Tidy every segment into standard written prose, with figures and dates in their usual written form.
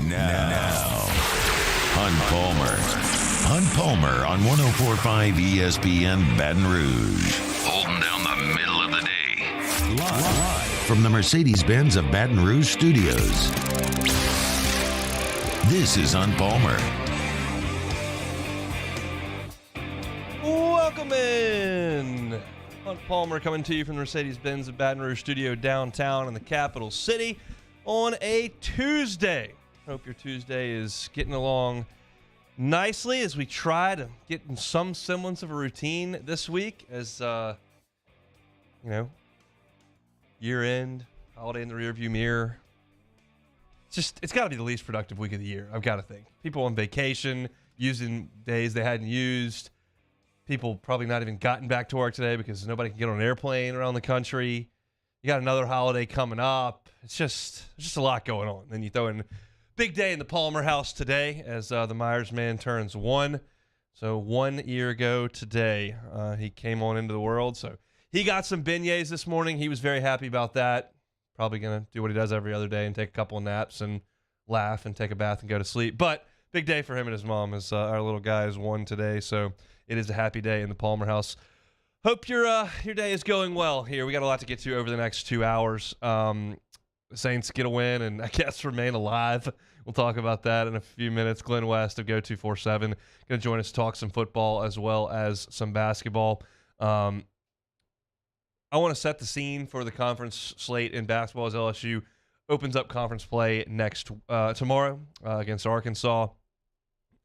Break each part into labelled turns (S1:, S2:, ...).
S1: Now, Hunt Palmer on 104.5 ESPN Baton Rouge. Holding down the middle of the day. Live from the Mercedes-Benz of Baton Rouge studios. This is Hunt Palmer.
S2: Welcome in. Hunt Palmer coming to you from the Mercedes-Benz of Baton Rouge studio downtown in the capital city on a Tuesday. Hope your Tuesday is getting along nicely as we try to get in some semblance of a routine this week as, year end, holiday in the rearview mirror. It's got to be the least productive week of the year, I've got to think. People on vacation, using days they hadn't used. People probably not even gotten back to work today because nobody can get on an airplane around the country. You got another holiday coming up. It's just a lot going on. Then you throw in big day in the Palmer house today as the Myers man turns 1. So 1 year ago today, he came on into the world. So he got some beignets this morning. He was very happy about that. Probably going to do what he does every other day and take a couple of naps and laugh and take a bath and go to sleep. But big day for him and his mom as our little guy is 1 today. So it is a happy day in the Palmer house. Hope your day is going well here. We got a lot to get to over the next 2 hours. The Saints get a win and I guess remain alive. We'll talk about that in a few minutes. Glenn West of Go 247 going to join us to talk some football as well as some basketball. I want to set the scene for the conference slate in basketball as LSU opens up conference play tomorrow against Arkansas.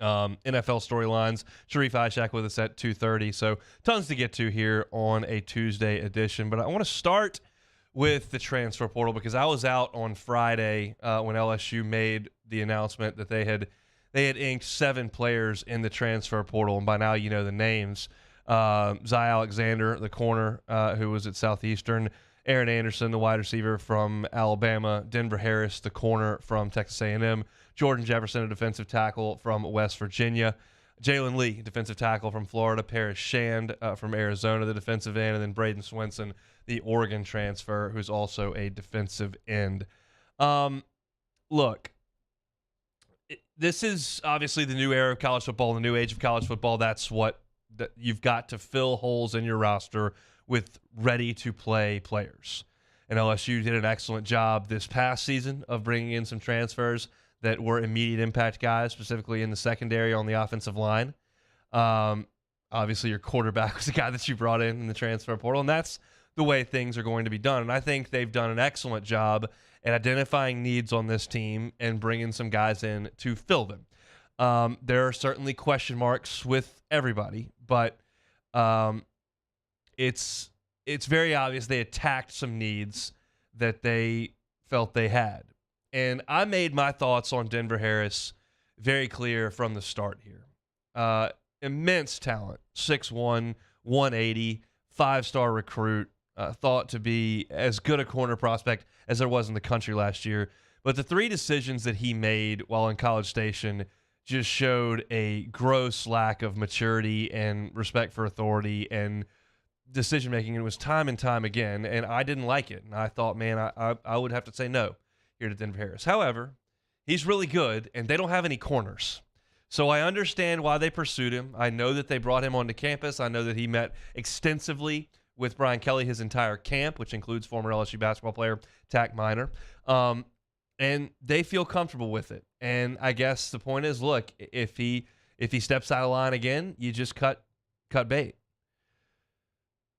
S2: NFL storylines. Sharif Ishak with us at 2:30. So tons to get to here on a Tuesday edition. But I want to start with the transfer portal because I was out on Friday when LSU made the announcement that they had inked 7 players in the transfer portal, and by now you know the names. Zy Alexander, the corner who was at Southeastern, Aaron Anderson, the wide receiver from Alabama, Denver Harris, the corner from Texas A&M, Jordan Jefferson, a defensive tackle from West Virginia, Jalen Lee, defensive tackle from Florida, Paris Shand from Arizona, the defensive end, and then Braden Swenson, the Oregon transfer, who's also a defensive end. Look, this is obviously the new era of college football, the new age of college football. That's what you've got to fill holes in your roster with ready-to-play players. And LSU did an excellent job this past season of bringing in some transfers that were immediate impact guys, specifically in the secondary on the offensive line. Obviously, your quarterback was the guy that you brought in the transfer portal, and that's the way things are going to be done. And I think they've done an excellent job at identifying needs on this team and bringing some guys in to fill them. There are certainly question marks with everybody, but it's very obvious they attacked some needs that they felt they had. And I made my thoughts on Denver Harris very clear from the start here. Immense talent, 6'1", 180, 5-star recruit, thought to be as good a corner prospect as there was in the country last year. But the 3 decisions that he made while in College Station just showed a gross lack of maturity and respect for authority and decision-making. It was time and time again, and I didn't like it. And I thought, man, I would have to say no here to Denver Harris. However, he's really good, and they don't have any corners. So I understand why they pursued him. I know that they brought him onto campus. I know that he met extensively with Brian Kelly his entire camp, which includes former LSU basketball player Tack Minor. And they feel comfortable with it. And I guess the point is, look, if he steps out of line again, you just cut bait.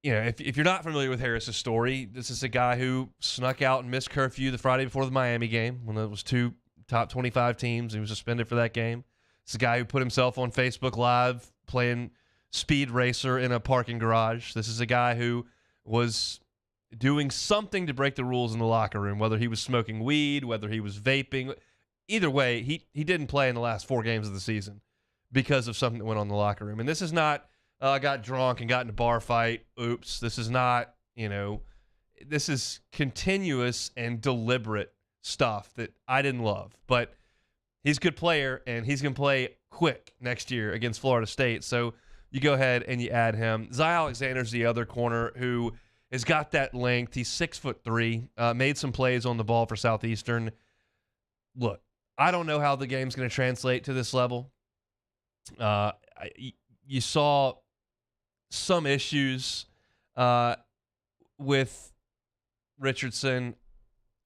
S2: You know, if you're not familiar with Harris's story, this is a guy who snuck out and missed curfew the Friday before the Miami game when there was 2 top 25 teams. He was suspended for that game. It's a guy who put himself on Facebook Live playing Speed Racer in a parking garage. This is a guy who was doing something to break the rules in the locker room, whether he was smoking weed, whether he was vaping. Either way, he didn't play in the last 4 games of the season because of something that went on in the locker room. And this is not, I got drunk and got in a bar fight. Oops. This is not, this is continuous and deliberate stuff that I didn't love. But he's a good player, and he's going to play quick next year against Florida State. So you go ahead and you add him. Zy Alexander's the other corner who has got that length. He's 6'3", made some plays on the ball for Southeastern. Look, I don't know how the game's going to translate to this level. You saw some issues with Richardson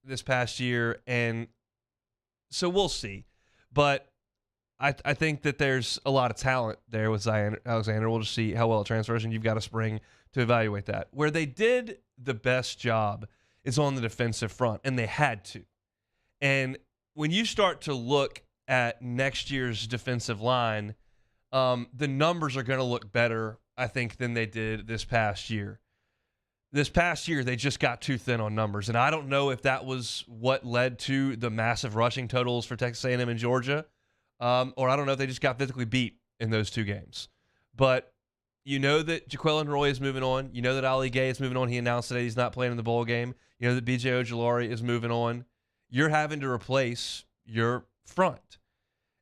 S2: this past year, and so we'll see. But I think that there's a lot of talent there with Zion Alexander. We'll just see how well it transfers, and you've got a spring to evaluate that. Where they did the best job is on the defensive front, and they had to. And when you start to look at next year's defensive line, the numbers are going to look better, I think, than they did this past year. This past year, they just got too thin on numbers, and I don't know if that was what led to the massive rushing totals for Texas A&M and Georgia, or I don't know if they just got physically beat in those two games. But you know that Jaquelin Roy is moving on. You know that Ali Gay is moving on. He announced today he's not playing in the bowl game. You know that B.J. Ojulari is moving on. You're having to replace your front.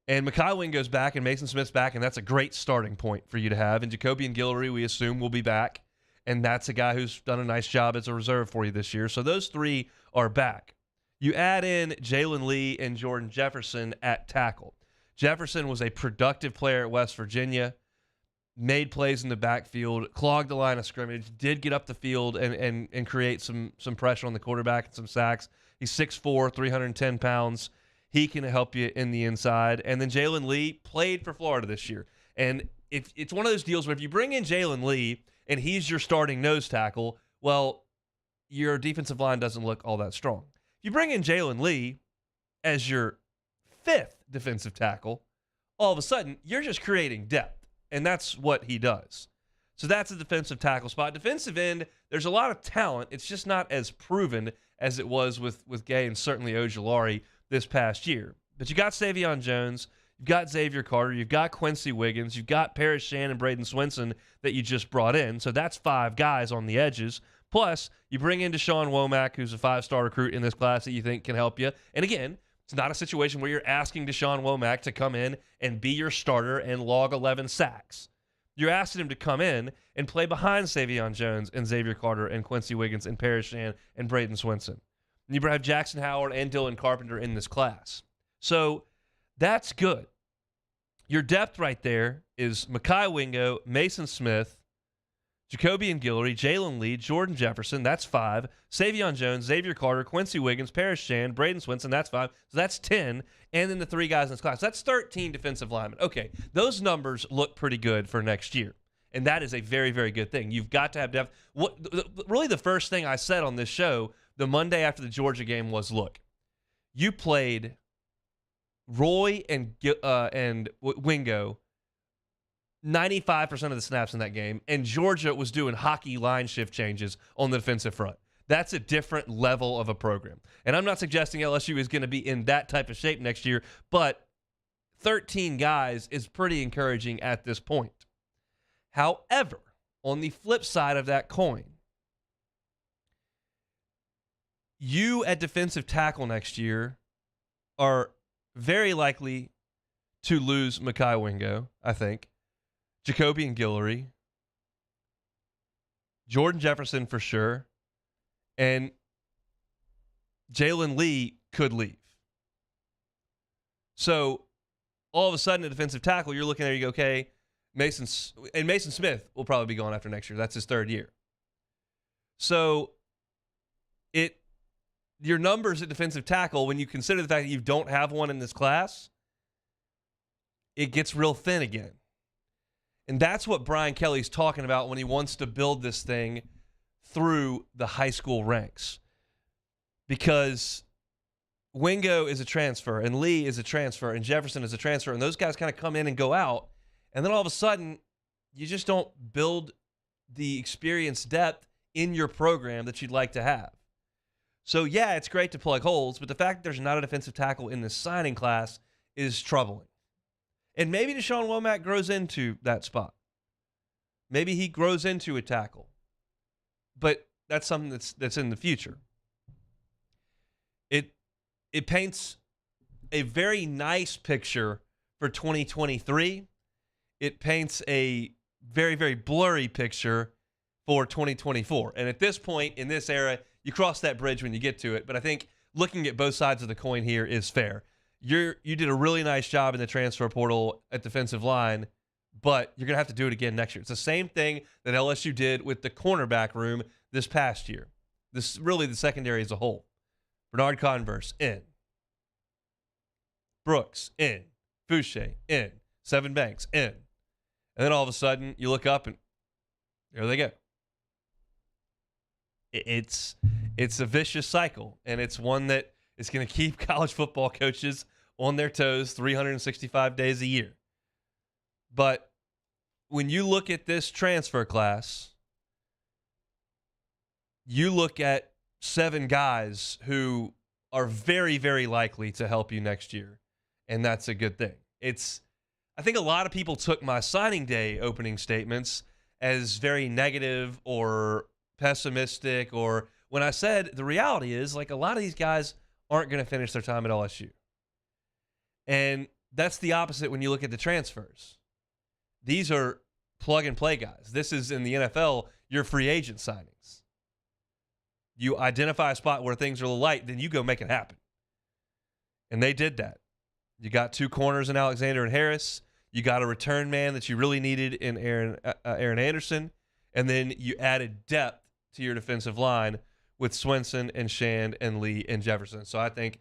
S2: And Mekhi Wingo's back and Mason Smith's back, and that's a great starting point for you to have. And Jacobian Guillory, we assume, will be back. And that's a guy who's done a nice job as a reserve for you this year. So those three are back. You add in Jalen Lee and Jordan Jefferson at tackle. Jefferson was a productive player at West Virginia, made plays in the backfield, clogged the line of scrimmage, did get up the field and create some pressure on the quarterback and some sacks. He's 6'4", 310 pounds. He can help you in the inside. And then Jalen Lee played for Florida this year. And if it's one of those deals where if you bring in Jalen Lee and he's your starting nose tackle, well, your defensive line doesn't look all that strong. If you bring in Jalen Lee as your fifth defensive tackle, all of a sudden you're just creating depth. And that's what he does. So that's a defensive tackle spot. Defensive end, there's a lot of talent. It's just not as proven as it was with Gay and certainly Ojulari this past year. But you got Savion Jones, you've got Xavier Carter, you've got Quincy Wiggins, you've got Paris Shan and Braden Swinson that you just brought in. So that's five guys on the edges. Plus, you bring in Deshaun Womack, who's a five-star recruit in this class that you think can help you. And again, it's not a situation where you're asking Deshaun Womack to come in and be your starter and log 11 sacks. You're asking him to come in and play behind Savion Jones and Xavier Carter and Quincy Wiggins and Paris Shan and Braden Swinson. And you have Jackson Howard and Dylan Carpenter in this class. So that's good. Your depth right there is Mekhi Wingo, Mason Smith, Jacobian Guillory, Jalen Lee, Jordan Jefferson, that's five. Savion Jones, Xavier Carter, Quincy Wiggins, Paris Shan, Braden Swinson, that's five. So that's 10. And then the three guys in this class. That's 13 defensive linemen. Okay, those numbers look pretty good for next year. And that is a very, very good thing. You've got to have depth. Really the first thing I said on this show the Monday after the Georgia game was, look, you played Roy and Wingo 95% of the snaps in that game, and Georgia was doing hockey line shift changes on the defensive front. That's a different level of a program. And I'm not suggesting LSU is going to be in that type of shape next year, but 13 guys is pretty encouraging at this point. However, on the flip side of that coin, you at defensive tackle next year are very likely to lose Mekhi Wingo, I think. Jacobian Guillory, Jordan Jefferson for sure, and Jalen Lee could leave. So all of a sudden, a defensive tackle, you're looking at it, you go, okay, Mason Smith will probably be gone after next year. That's his third year. So your numbers at defensive tackle, when you consider the fact that you don't have one in this class, it gets real thin again. And that's what Brian Kelly's talking about when he wants to build this thing through the high school ranks. Because Wingo is a transfer, and Lee is a transfer, and Jefferson is a transfer, and those guys kind of come in and go out, and then all of a sudden, you just don't build the experience depth in your program that you'd like to have. So, yeah, it's great to plug holes, but the fact that there's not a defensive tackle in this signing class is troubling. And maybe Deshaun Womack grows into that spot. Maybe he grows into a tackle. But that's something that's in the future. It paints a very nice picture for 2023. It paints a very, very blurry picture for 2024. And at this point, in this era, you cross that bridge when you get to it. But I think looking at both sides of the coin here is fair. you did a really nice job in the transfer portal at defensive line, but you're going to have to do it again next year. It's the same thing that LSU did with the cornerback room this past year. This really the secondary as a whole. Bernard Converse, in. Brooks, in. Fouché, in. Seven Banks, in. And then all of a sudden, you look up and there they go. It's a vicious cycle, and it's one that is going to keep college football coaches on their toes 365 days a year. But when you look at this transfer class, you look at 7 guys who are very, very likely to help you next year, and that's a good thing. I think a lot of people took my signing day opening statements as very negative or pessimistic, or when I said the reality is, like, a lot of these guys aren't going to finish their time at LSU. And that's the opposite when you look at the transfers. These are plug-and-play guys. This is, in the NFL, your free agent signings. You identify a spot where things are a little light, then you go make it happen. And they did that. You got 2 corners in Alexander and Harris. You got a return man that you really needed in Aaron Anderson. And then you added depth to your defensive line with Swenson and Shand and Lee and Jefferson. So I think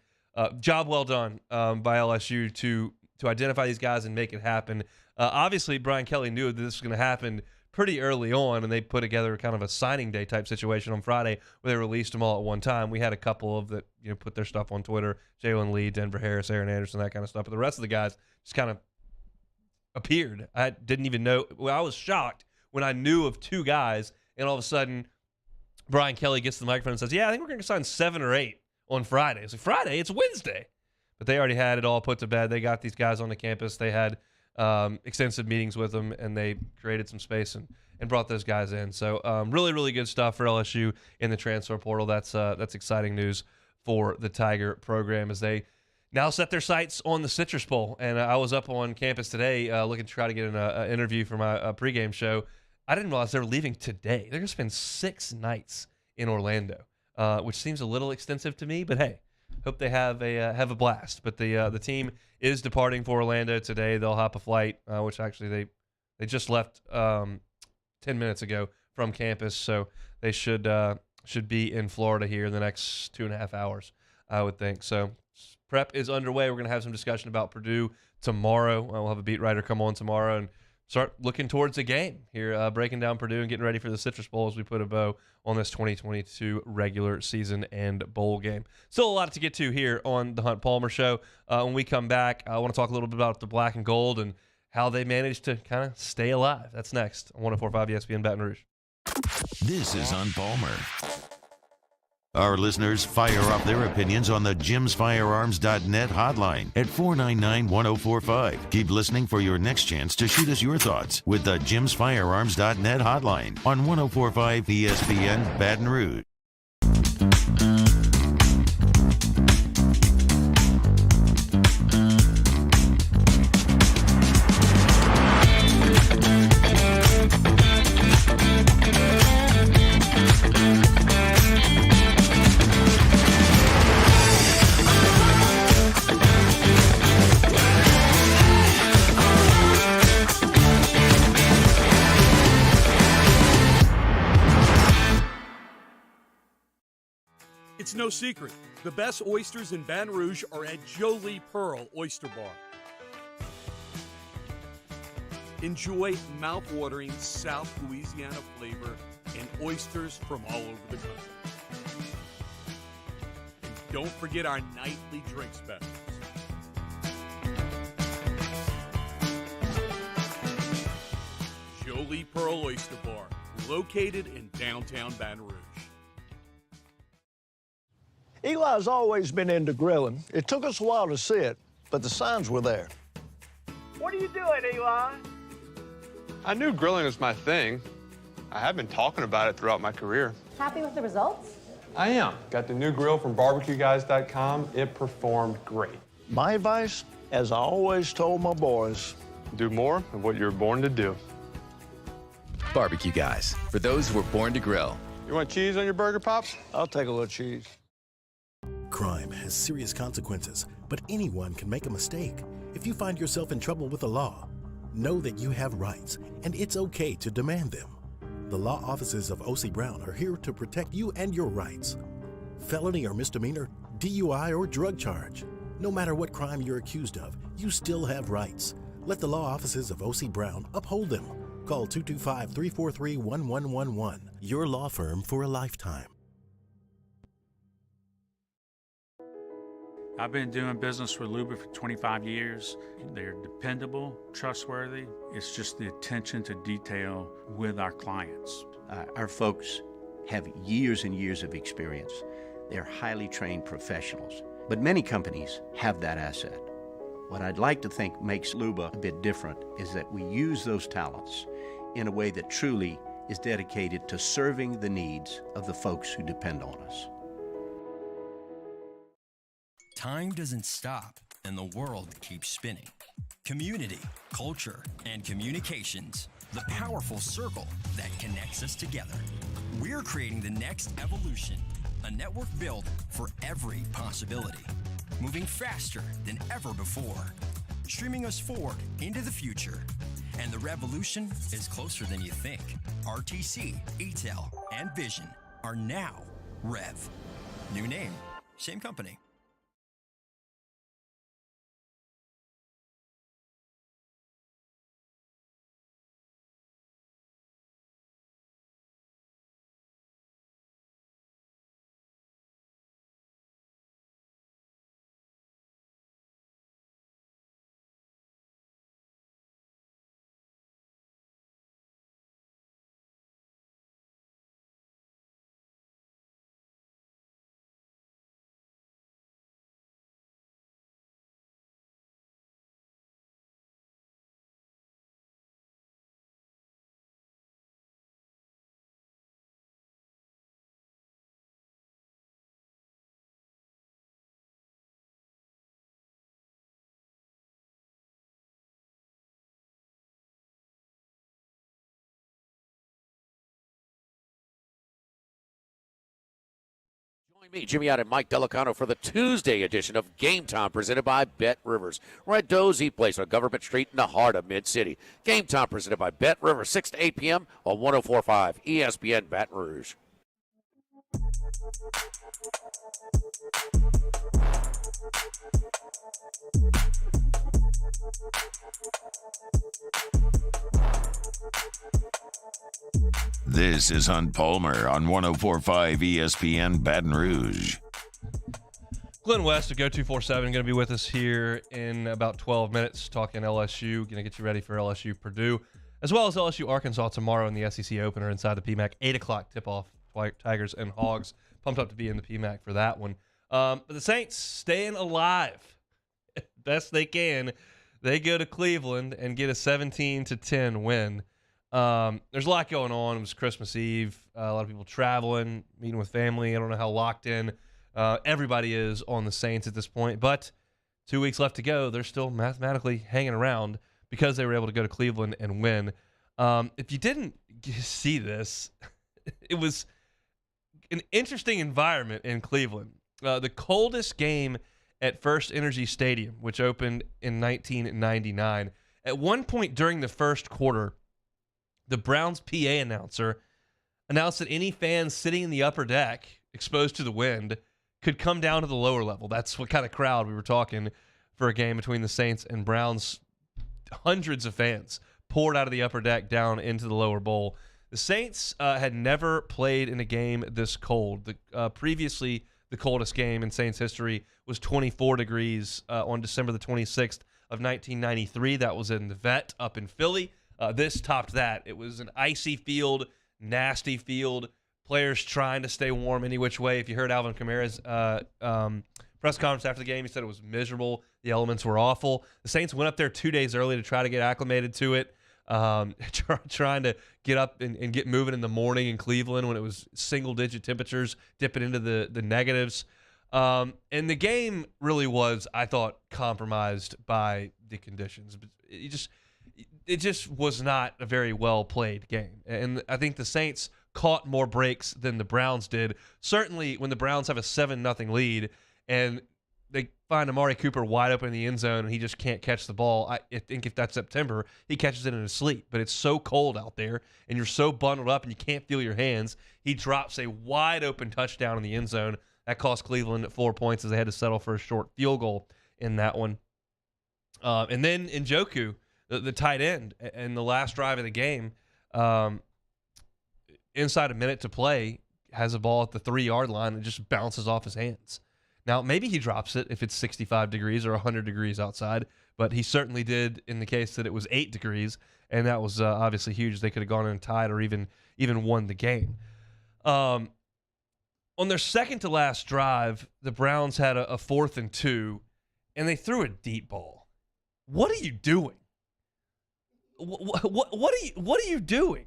S2: job well done by LSU to identify these guys and make it happen. Obviously, Brian Kelly knew that this was going to happen pretty early on, and they put together kind of a signing day type situation on Friday where they released them all at one time. We had a couple of that, put their stuff on Twitter: Jalen Lee, Denver Harris, Aaron Anderson, that kind of stuff. But the rest of the guys just kind of appeared. I didn't even know. Well, I was shocked when I knew of 2 guys, and all of a sudden, Brian Kelly gets to the microphone and says, "Yeah, I think we're going to sign 7 or 8 on Friday." It's like, Friday? It's Wednesday. But they already had it all put to bed. They got these guys on the campus. They had extensive meetings with them, and they created some space and brought those guys in. So really, really good stuff for LSU in the transfer portal. That's exciting news for the Tiger program as they now set their sights on the Citrus Bowl. And I was up on campus today looking to try to get an interview for my pregame show. I didn't realize they were leaving today. They're going to spend 6 nights in Orlando, which seems a little extensive to me, but hey, hope they have a blast. But the team is departing for Orlando today. They'll hop a flight, which actually they just left 10 minutes ago from campus, so they should be in Florida here in the next 2.5 hours, I would think. So prep is underway. We're going to have some discussion about Purdue tomorrow. We'll have a beat writer come on tomorrow and start looking towards the game here, breaking down Purdue and getting ready for the Citrus Bowl as we put a bow on this 2022 regular season and bowl game. Still a lot to get to here on the Hunt Palmer Show. When we come back, I want to talk a little bit about the Black and Gold and how they managed to kind of stay alive. That's next on 104.5 ESPN Baton Rouge.
S1: This is Hunt Palmer. Our listeners fire off their opinions on the jimsfirearms.net hotline at 499-1045. Keep listening for your next chance to shoot us your thoughts with the jimsfirearms.net hotline on 104.5 ESPN Baton Rouge.
S3: It's no secret. The best oysters in Baton Rouge are at Jolie Pearl Oyster Bar. Enjoy mouth-watering South Louisiana flavor and oysters from all over the country. And don't forget our nightly drink specials. Jolie Pearl Oyster Bar, located in downtown Baton Rouge.
S4: Eli's always been into grilling. It took us a while to see it, but the signs were there.
S5: What are you doing, Eli?
S6: I knew grilling was my thing. I have been talking about it throughout my career.
S7: Happy with the results?
S6: I am. Got the new grill from barbecueguys.com. It performed great.
S4: My advice, as I always told my boys,
S6: Do more of what you were born to do.
S8: Barbecue Guys, for those who were born to grill.
S6: You want cheese on your burger, Pops?
S4: I'll take a little cheese.
S9: Crime has serious consequences.
S7: But anyone can make a mistake. If you find yourself in trouble with the law, know that you have rights, and it's okay to demand them. The law offices of O.C. Brown are here to protect you and your rights. Felony or misdemeanor, DUI or drug charge. No matter what crime you're accused of, you still have rights. Let the law offices of O.C. Brown uphold them. Call 225-343-1111. Your law firm for a lifetime.
S9: I've been doing business with Luba for 25 years. They're dependable, trustworthy. It's just the attention to detail with our clients.
S10: Our folks have years and years of experience. They're highly trained professionals. But many companies have that asset. What I'd like to think makes Luba a bit different is that we use those talents in a way that truly is dedicated to serving the needs of the folks who depend on us.
S11: Time doesn't stop, and the world keeps spinning. Community, culture, and communications, the powerful circle that connects us together. We're creating the next evolution, a network built for every possibility, moving faster than ever before, streaming us forward into the future. And the revolution is closer than you think. RTC, ETEL, and Vision are now Rev. New name, same company.
S12: Join me, Jimmy Out and Mike Delicano for the Tuesday edition of Game Time presented by Bet Rivers. We're at Dozy Place on Government Street in the heart of Mid-City. Game Time presented by Bet Rivers, 6 to 8 p.m. on 104.5 ESPN Baton Rouge.
S1: This is Hunt Palmer on 104.5 ESPN Baton Rouge.
S2: Glenn West of Go247 going to be with us here in about 12 minutes talking LSU. Going to get you ready for LSU Purdue, as well as LSU Arkansas tomorrow in the SEC opener inside the PMAC. 8 o'clock tip-off, Tigers and Hogs. Pumped up to be in the PMAC for that one. But the Saints staying alive best they can. They go to Cleveland and get a 17-10 win. There's a lot going on. It was Christmas Eve. A lot of people traveling, meeting with family. I don't know how locked in everybody is on the Saints at this point, but 2 weeks left to go. They're still mathematically hanging around because they were able to go to Cleveland and win. If you didn't see this, it was an interesting environment in Cleveland. The coldest game at First Energy Stadium, which opened in 1999. At one point during the first quarter, the Browns PA announcer announced that any fans sitting in the upper deck, exposed to the wind, could come down to the lower level. That's what kind of crowd we were talking for a game between the Saints and Browns. Hundreds of fans poured out of the upper deck down into the lower bowl. The Saints had never played in a game this cold. Previously, the coldest game in Saints history was 24 degrees on December the 26th of 1993. That was in the Vet up in Philly. This topped that. It was an icy field, nasty field, players trying to stay warm any which way. If you heard Alvin Kamara's press conference after the game, he said it was miserable. The elements were awful. The Saints went up there 2 days early to try to get acclimated to it, trying to get up and get moving in the morning in Cleveland when it was single-digit temperatures, dipping into the negatives. And the game really was, I thought, compromised by the conditions. It just was not a very well-played game. And I think the Saints caught more breaks than the Browns did. Certainly when the Browns have a 7-0 lead and they find Amari Cooper wide open in the end zone and he just can't catch the ball, I think if that's September, he catches it in his sleep. But it's so cold out there, and you're so bundled up and you can't feel your hands. He drops a wide open touchdown in the end zone. That cost Cleveland 4 points as they had to settle for a short field goal in that one. And then Njoku, the tight end, and the last drive of the game, inside a minute to play, has a ball at the 3-yard line and just bounces off his hands. Now, maybe he drops it if it's 65 degrees or 100 degrees outside, but he certainly did in the case that it was 8 degrees, and that was obviously huge. They could have gone in and tied or even won the game. On their second to last drive, the Browns had a 4th and 2, and they threw a deep ball. What are you doing? What are you doing?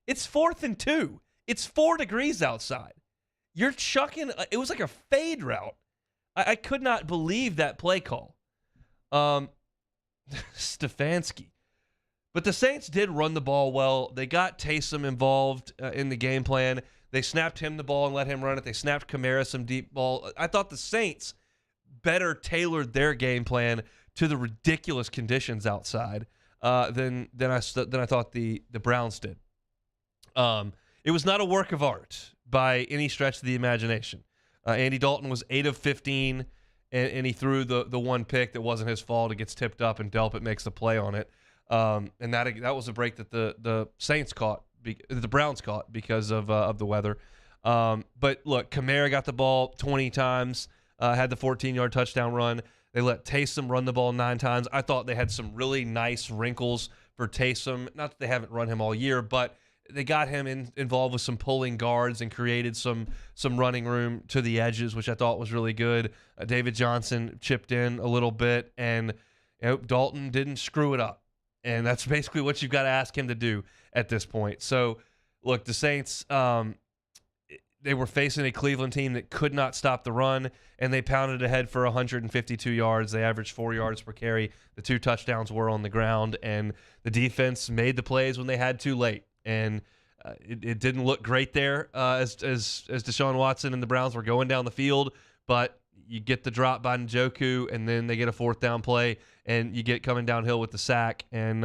S2: It's 4th and 2. It's 4 degrees outside. You're chucking. It was like a fade route. I could not believe that play call. Stefanski. But the Saints did run the ball well. They got Taysom involved in the game plan. They snapped him the ball and let him run it. They snapped Kamara some deep ball. I thought the Saints better tailored their game plan to the ridiculous conditions outside than I thought the Browns did. It was not a work of art by any stretch of the imagination. Andy Dalton was 8 of 15, and he threw the one pick that wasn't his fault. It gets tipped up, and Delpit makes the play on it. And that was a break that the Saints caught, the Browns caught because of the weather. But look, Kamara got the ball 20 times, had the 14-yard touchdown run. They let Taysom run the ball 9 times. I thought they had some really nice wrinkles for Taysom. Not that they haven't run him all year, but they got him involved with some pulling guards and created some running room to the edges, which I thought was really good. David Johnson chipped in a little bit, and Dalton didn't screw it up. And that's basically what you've got to ask him to do at this point. So, look, the Saints, they were facing a Cleveland team that could not stop the run, and they pounded ahead for 152 yards. They averaged 4 yards per carry. The 2 touchdowns were on the ground, and the defense made the plays when they had to late. And it didn't look great there as Deshaun Watson and the Browns were going down the field, but you get the drop by Njoku, and then they get a 4th down play, and you get coming downhill with the sack, and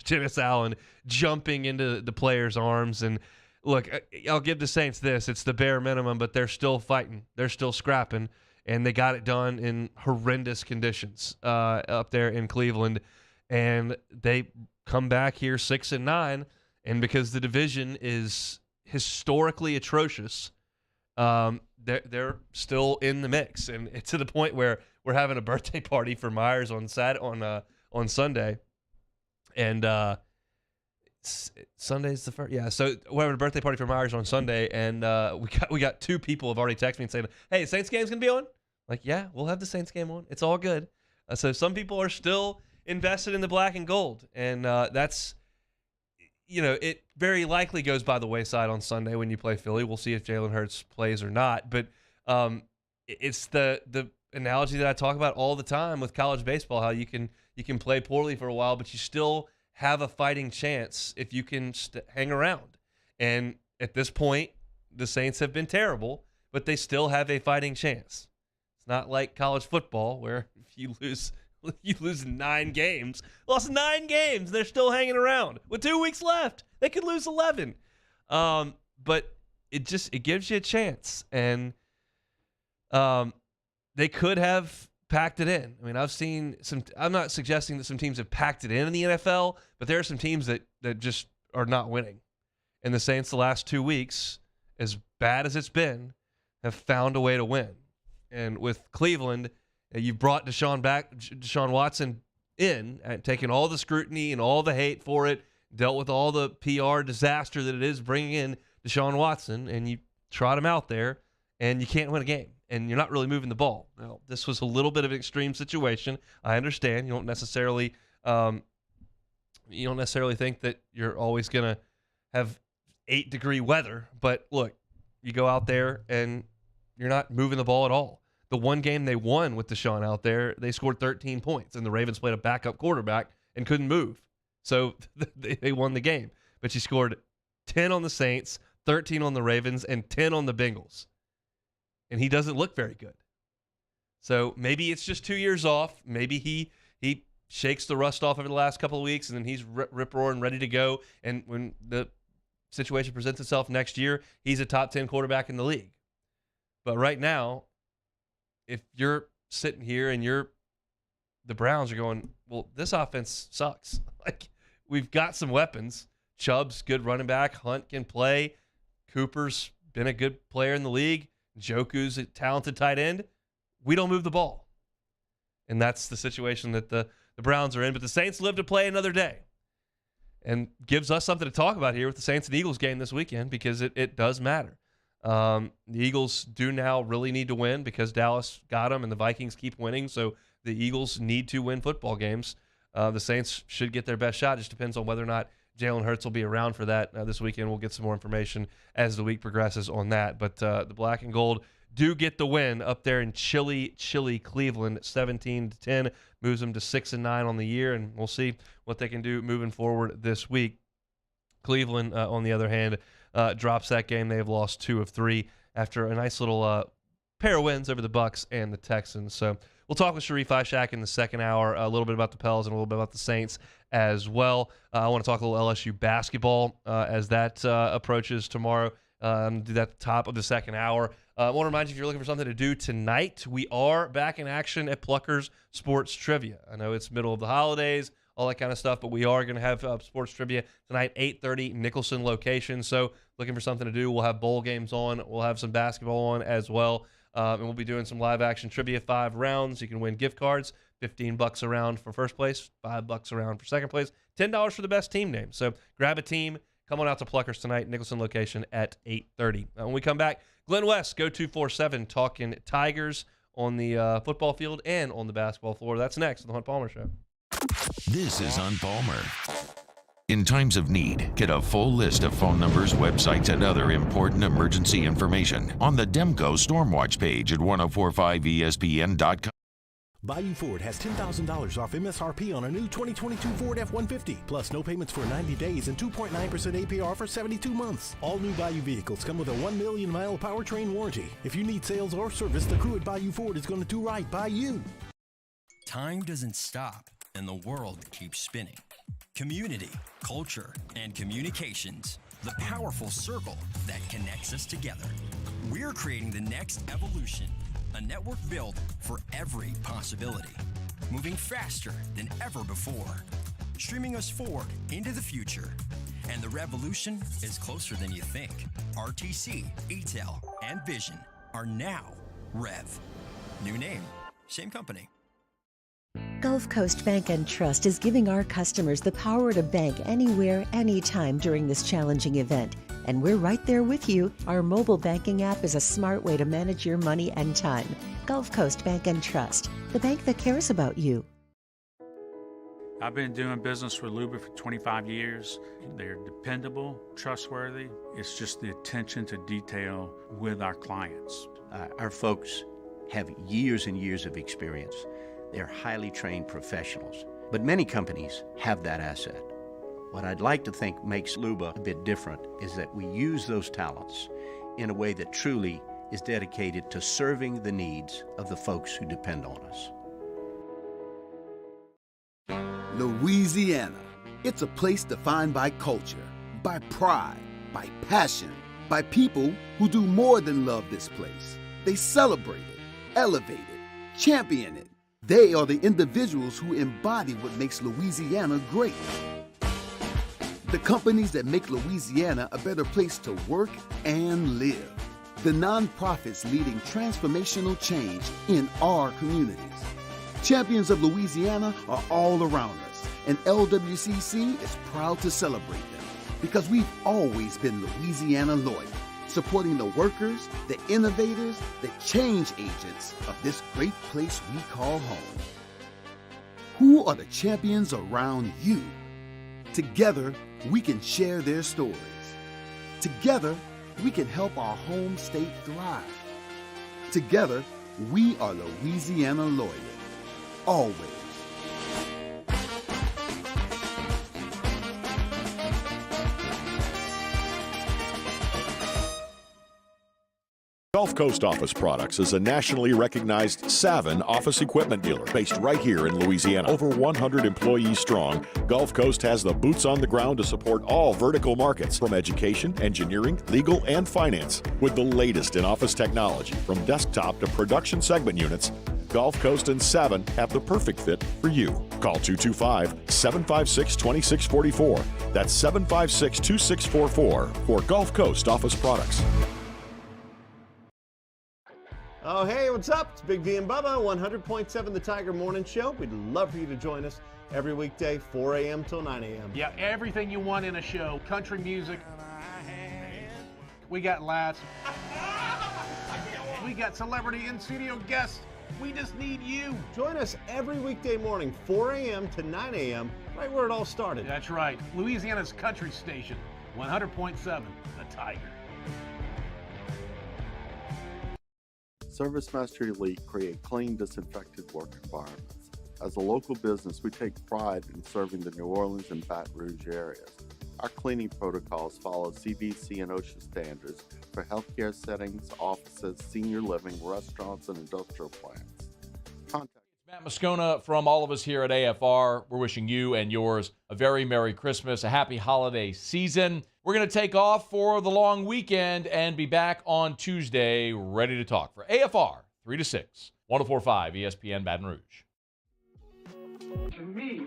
S2: Dennis Allen jumping into the player's arms. And look, I'll give the Saints this. It's the bare minimum, but they're still fighting. They're still scrapping, and they got it done in horrendous conditions up there in Cleveland. And they come back here 6-9, and because the division is historically atrocious, they're still in the mix. And it's to the point where we're having a birthday party for Myers on Sunday. And Sunday's the first. Yeah, so we're having a birthday party for Myers on Sunday, and we got 2 people have already texted me and saying, "Hey, Saints game's gonna be on?" Like, yeah, we'll have the Saints game on. It's all good. So some people are still invested in the black and gold, and that's, it very likely goes by the wayside on Sunday when you play Philly. We'll see if Jalen Hurts plays or not, but it's the analogy that I talk about all the time with college baseball, how you can play poorly for a while, but you still have a fighting chance if you can hang around. And at this point, the Saints have been terrible, but they still have a fighting chance. It's not like college football where if you lose 9 games, lost 9 games, they're still hanging around with 2 weeks left. They could lose 11. But it gives you a chance, and they could have packed it in. I mean, I've seen I'm not suggesting that some teams have packed it in the NFL, but there are some teams that just are not winning. And the Saints the last 2 weeks, as bad as it's been, have found a way to win. And with Cleveland, you've brought Deshaun Watson in, and taken all the scrutiny and all the hate for it, dealt with all the PR disaster that it is bringing in Deshaun Watson, and you trot him out there, and you can't win a game, and you're not really moving the ball. Now, this was a little bit of an extreme situation. I understand. You don't necessarily think that you're always going to have 8-degree weather, but look, you go out there, and you're not moving the ball at all. The one game they won with Deshaun out there, they scored 13 points, and the Ravens played a backup quarterback and couldn't move. So they won the game. But you scored 10 on the Saints, 13 on the Ravens, and 10 on the Bengals. And he doesn't look very good. So maybe it's just 2 years off. Maybe he shakes the rust off over the last couple of weeks, and then he's rip-roaring, ready to go. And when the situation presents itself next year, he's a top 10 quarterback in the league. But right now, if you're sitting here and the Browns are going, well, this offense sucks. Like, we've got some weapons. Chubb's good running back. Hunt can play. Cooper's been a good player in the league. Njoku's a talented tight end. We don't move the ball. And that's the situation that the Browns are in. But the Saints live to play another day. And gives us something to talk about here with the Saints and Eagles game this weekend, because it does matter. The Eagles do now really need to win because Dallas got them and the Vikings keep winning. So the Eagles need to win football games. The Saints should get their best shot. It just depends on whether or not Jalen Hurts will be around for that this weekend. We'll get some more information as the week progresses on that. But the Black and Gold do get the win up there in chilly Cleveland, 17-10, moves them to 6-9 on the year, and we'll see what they can do moving forward this week. Cleveland, on the other hand, drops that game. They have lost 2 of 3 after a nice little pair of wins over the Bucs and the Texans. So we'll talk with Sharif Ishak in the second hour, a little bit about the Pels and a little bit about the Saints as well. I want to talk a little LSU basketball as that approaches tomorrow. Do that at the top of the second hour. I want to remind you, if you're looking for something to do tonight, we are back in action at Plucker's Sports Trivia. I know it's middle of the holidays, all that kind of stuff, but we are going to have sports trivia tonight, 8:30, Nicholson location. So looking for something to do, we'll have bowl games on. We'll have some basketball on as well. And we'll be doing some live action trivia, 5 rounds. You can win gift cards, $15 a round for first place, $5 a round for second place, $10 for the best team name. So grab a team. Come on out to Pluckers tonight, Nicholson location at 8:30. When we come back, Glenn West, Go 247, talking Tigers on the football field and on the basketball floor. That's next on the Hunt Palmer Show.
S1: This is Hunt Palmer. In times of need, get a full list of phone numbers, websites, and other important emergency information on the Demco Stormwatch page at 1045ESPN.com.
S7: Bayou Ford has $10,000 off MSRP on a new 2022 Ford F-150, plus no payments for 90 days and 2.9% APR for 72 months. All new Bayou vehicles come with a 1 million mile powertrain warranty. If you need sales or service, the crew at Bayou Ford is going to do right by you.
S11: Time doesn't stop, and the world keeps spinning. Community, culture, and communications, the powerful circle that connects us together. We're creating the next evolution. A network built for every possibility, moving faster than ever before, streaming us forward into the future. And the revolution is closer than you think. RTC, ETEL, and Vision are now Rev. New name, same company.
S13: Gulf Coast Bank and Trust is giving our customers the power to bank anywhere, anytime during this challenging event. And we're right there with you. Our mobile banking app is a smart way to manage your money and time. Gulf Coast Bank and Trust, the bank that cares about you.
S9: I've been doing business with Luba for 25 years. They're dependable, trustworthy. It's just the attention to detail with our clients.
S10: Our folks have years and years of experience. They're highly trained professionals, but many companies have that asset. What I'd like to think makes Luba a bit different is that we use those talents in a way that truly is dedicated to serving the needs of the folks who depend on us.
S14: Louisiana. It's a place defined by culture, by pride, by passion, by people who do more than love this place. They celebrate it, elevate it, champion it. They are the individuals who embody what makes Louisiana great. The companies that make Louisiana a better place to work and live. The nonprofits leading transformational change in our communities. Champions of Louisiana are all around us, and LWCC is proud to celebrate them because we've always been Louisiana loyal, supporting the workers, the innovators, the change agents of this great place we call home. Who are the champions around you? Together, we can share their stories. Together, we can help our home state thrive. Together, we are Louisiana loyal. Always.
S15: Gulf Coast Office Products is a nationally recognized Savin office equipment dealer based right here in Louisiana. Over 100 employees strong, Gulf Coast has the boots on the ground to support all vertical markets from education, engineering, legal, and finance. With the latest in office technology from desktop to production segment units, Gulf Coast and Savin have the perfect fit for you. Call 225-756-2644. That's 756-2644 for Gulf Coast Office Products.
S16: Oh, hey, what's up? It's Big V and Bubba, 100.7 The Tiger Morning Show. We'd love for you to join us every weekday, 4 a.m. till 9 a.m.
S17: Yeah, everything you want in a show. Country music. We got laughs. We got celebrity in-studio guests. We just need you.
S16: Join us every weekday morning, 4 a.m. to 9 a.m., right where it all started.
S17: That's right. Louisiana's country station, 100.7 The Tiger.
S18: ServiceMaster Elite create clean, disinfected work environments. As a local business, we take pride in serving the New Orleans and Baton Rouge areas. Our cleaning protocols follow CDC and OSHA standards for healthcare settings, offices, senior living, restaurants, and industrial plants.
S19: Matt Moscona from all of us here at AFR. We're wishing you and yours a very Merry Christmas, a happy holiday season. We're going to take off for the long weekend and be back on Tuesday ready to talk for AFR 3 to 6, 104.5 ESPN Baton Rouge.
S17: To me.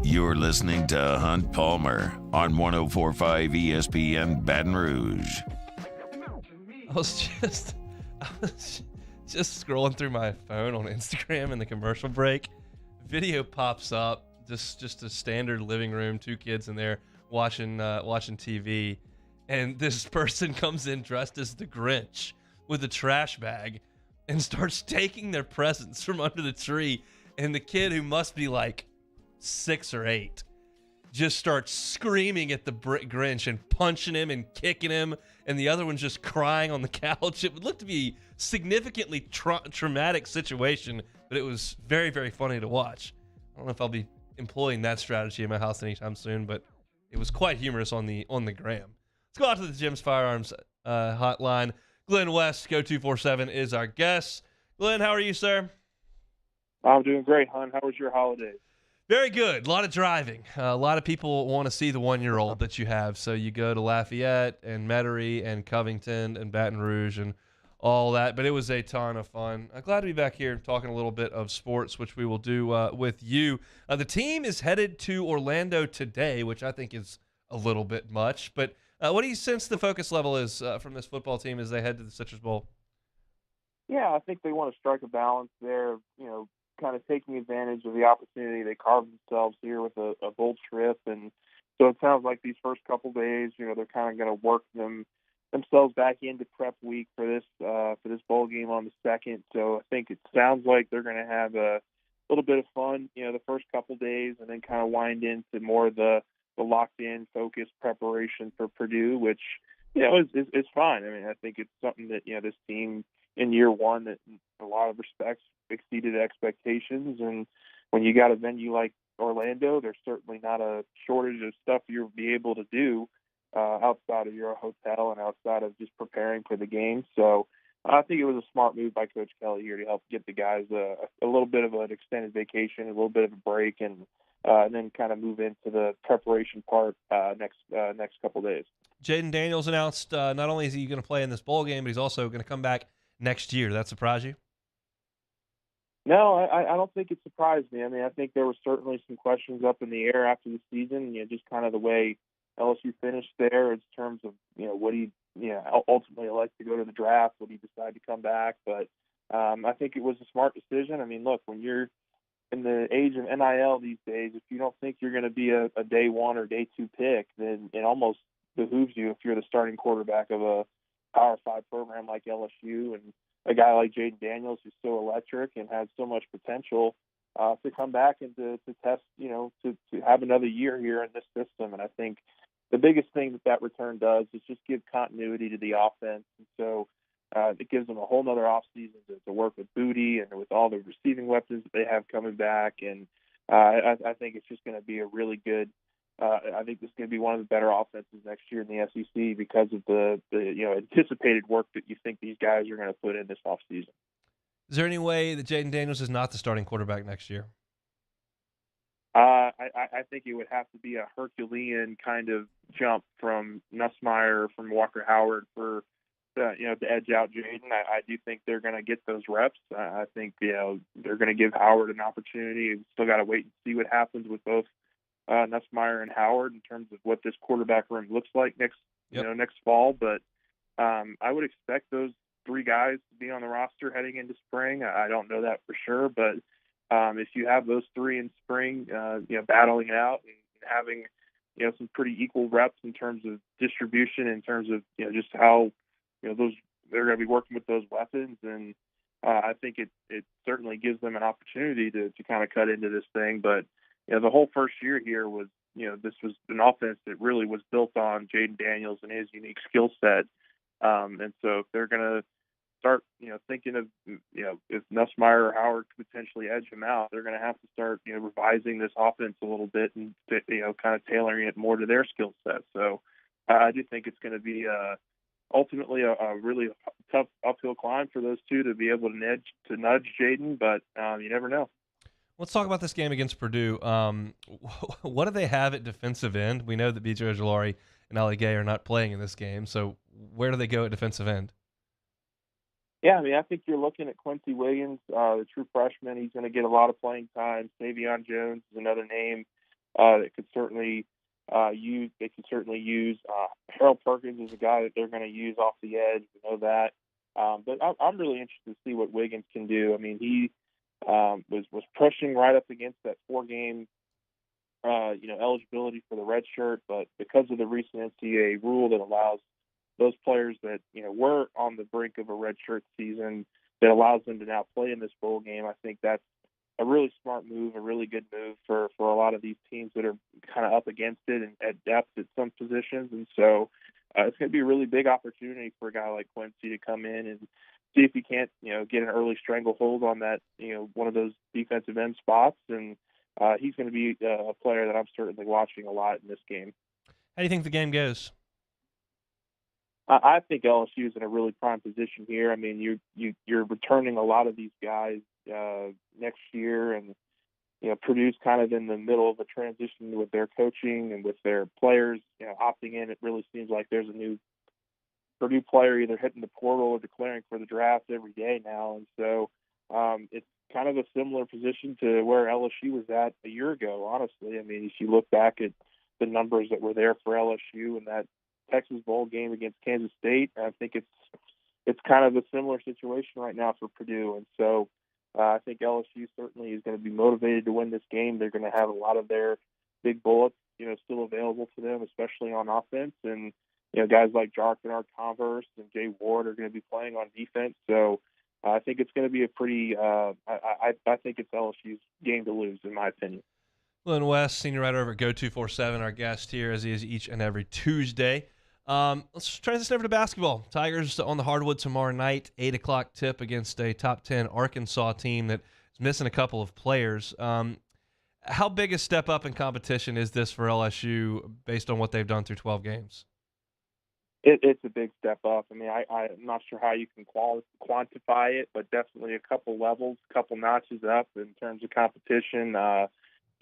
S1: You're listening to Hunt Palmer on 104.5 ESPN Baton Rouge.
S2: I was just scrolling through my phone on Instagram in the commercial break. Video pops up, just a standard living room, 2 kids in there watching TV, and this person comes in dressed as the Grinch with a trash bag and starts taking their presents from under the tree, and the kid, who must be like 6 or 8, just starts screaming at the Grinch and punching him and kicking him, and the other one's just crying on the couch. It would look to be a significantly traumatic situation, but it was very, very funny to watch. I don't know if I'll be employing that strategy in my house anytime soon, but it was quite humorous on the gram. Let's go out to the Jim's Firearms hotline. Glenn West, Go 247, is our guest. Glenn, how are you, sir?
S20: I'm doing great, hon. How was your holidays?
S2: Very good. A lot of driving. A lot of people want to see the 1-year-old that you have. So you go to Lafayette and Metairie and Covington and Baton Rouge and all that. But it was a ton of fun. I'm glad to be back here talking a little bit of sports, which we will do with you. The team is headed to Orlando today, which I think is a little bit much. But what do you sense the focus level is from this football team as they head to the Citrus Bowl?
S20: Yeah, I think they want to strike a balance there, kind of taking advantage of the opportunity they carved themselves here with a bold trip. And so it sounds like these first couple days, they're kind of going to work themselves back into prep week for this bowl game on the 2nd. So I think it sounds like they're going to have a little bit of fun, the first couple days, and then kind of wind into more of the locked in, focused preparation for Purdue, which, is fine. I mean, I think it's something that, this team in year one that in a lot of respects exceeded expectations. And when you got a venue like Orlando, there's certainly not a shortage of stuff you'll be able to do outside of your hotel and outside of just preparing for the game. So I think it was a smart move by Coach Kelly here to help get the guys a little bit of an extended vacation, a little bit of a break, and then kind of move into the preparation part next couple days.
S2: Jaden Daniels announced not only is he going to play in this bowl game, but he's also going to come back next year. Did that surprise you?
S20: No, I don't think it surprised me. I mean, I think there were certainly some questions up in the air after the season, just kind of the way LSU finished there in terms of, would he, ultimately elect to go to the draft? Would he decide to come back? But I think it was a smart decision. I mean, look, when you're in the age of NIL these days, if you don't think you're going to be a day 1 or day 2 pick, then it almost behooves you if you're the starting quarterback of a Power 5 program like LSU, and a guy like Jaden Daniels who's so electric and has so much potential to come back and to test, to have another year here in this system. And I think the biggest thing that return does is just give continuity to the offense. And so it gives them a whole nother offseason to work with Booty and with all the receiving weapons that they have coming back. And I think it's just going to be a really good. I think this is going to be one of the better offenses next year in the SEC because of the anticipated work that you think these guys are going to put in this offseason.
S2: Is there any way that Jaden Daniels is not the starting quarterback next year?
S20: I think it would have to be a Herculean kind of jump from Nussmeier, from Walker Howard for to edge out Jaden. I do think they're going to get those reps. I think they're going to give Howard an opportunity. We've still got to wait and see what happens with both Nussmeier and Howard in terms of what this quarterback room looks like next fall. But I would expect those three guys to be on the roster heading into spring. I don't know that for sure, but if you have those three in spring, battling it out and having some pretty equal reps in terms of distribution, in terms of just how those they're going to be working with those weapons, and I think it certainly gives them an opportunity to kind of cut into this thing. But the whole first year here was this was an offense that really was built on Jaden Daniels and his unique skill set, and so if they're going to start thinking of if Nussmeier or Howard could potentially edge him out, they're going to have to start revising this offense a little bit and kind of tailoring it more to their skill set. So I do think it's going to be ultimately a really tough uphill climb for those two to be able to nudge Jaden, but you never know.
S2: Let's talk about this game against Purdue. What do they have at defensive end? We know that B.J. Ojulari and Ali Gay are not playing in this game, so where do they go at defensive end?
S20: Yeah, I think you're looking at Quincy Williams, the true freshman. He's going to get a lot of playing time. Savion Jones is another name that could certainly use. They could certainly use. Harold Perkins is a guy that they're going to use off the edge. We know that. But I'm really interested to see what Wiggins can do. He was pushing right up against that 4-game eligibility for the red shirt, but because of the recent NCAA rule that allows those players that were on the brink of a redshirt season, that allows them to now play in this bowl game, I think that's a really smart move, a really good move for a lot of these teams that are kind of up against it and at depth at some positions. And so it's going to be a really big opportunity for a guy like Quincy to come in and see if he can't get an early stranglehold on that one of those defensive end spots. And he's going to be a player that I'm certainly watching a lot in this game.
S2: How do you think the game goes?
S20: I think LSU is in a really prime position here. You're returning a lot of these guys next year, and Purdue's kind of in the middle of a transition with their coaching and with their players opting in. It really seems like there's a new Purdue player either hitting the portal or declaring for the draft every day now, and so it's kind of a similar position to where LSU was at a year ago. Honestly, if you look back at the numbers that were there for LSU and that Texas Bowl game against Kansas State, I think it's kind of a similar situation right now for Purdue. And so I think LSU certainly is going to be motivated to win this game. They're going to have a lot of their big bullets, still available to them, especially on offense. And, guys like Jarkin Converse and Jay Ward are going to be playing on defense. So I think it's going to be a pretty I think it's LSU's game to lose, in my opinion.
S2: Glenn West, senior writer over at Go247, our guest here, as he is each and every Tuesday. Let's transition over to basketball. Tigers on the hardwood tomorrow night, 8 o'clock tip against a top 10 Arkansas team that is missing a couple of players. How big a step up in competition is this for LSU based on what they've done through 12 games?
S20: It's a big step up. I'm not sure how you can quantify it, but definitely a couple levels, a couple notches up in terms of competition.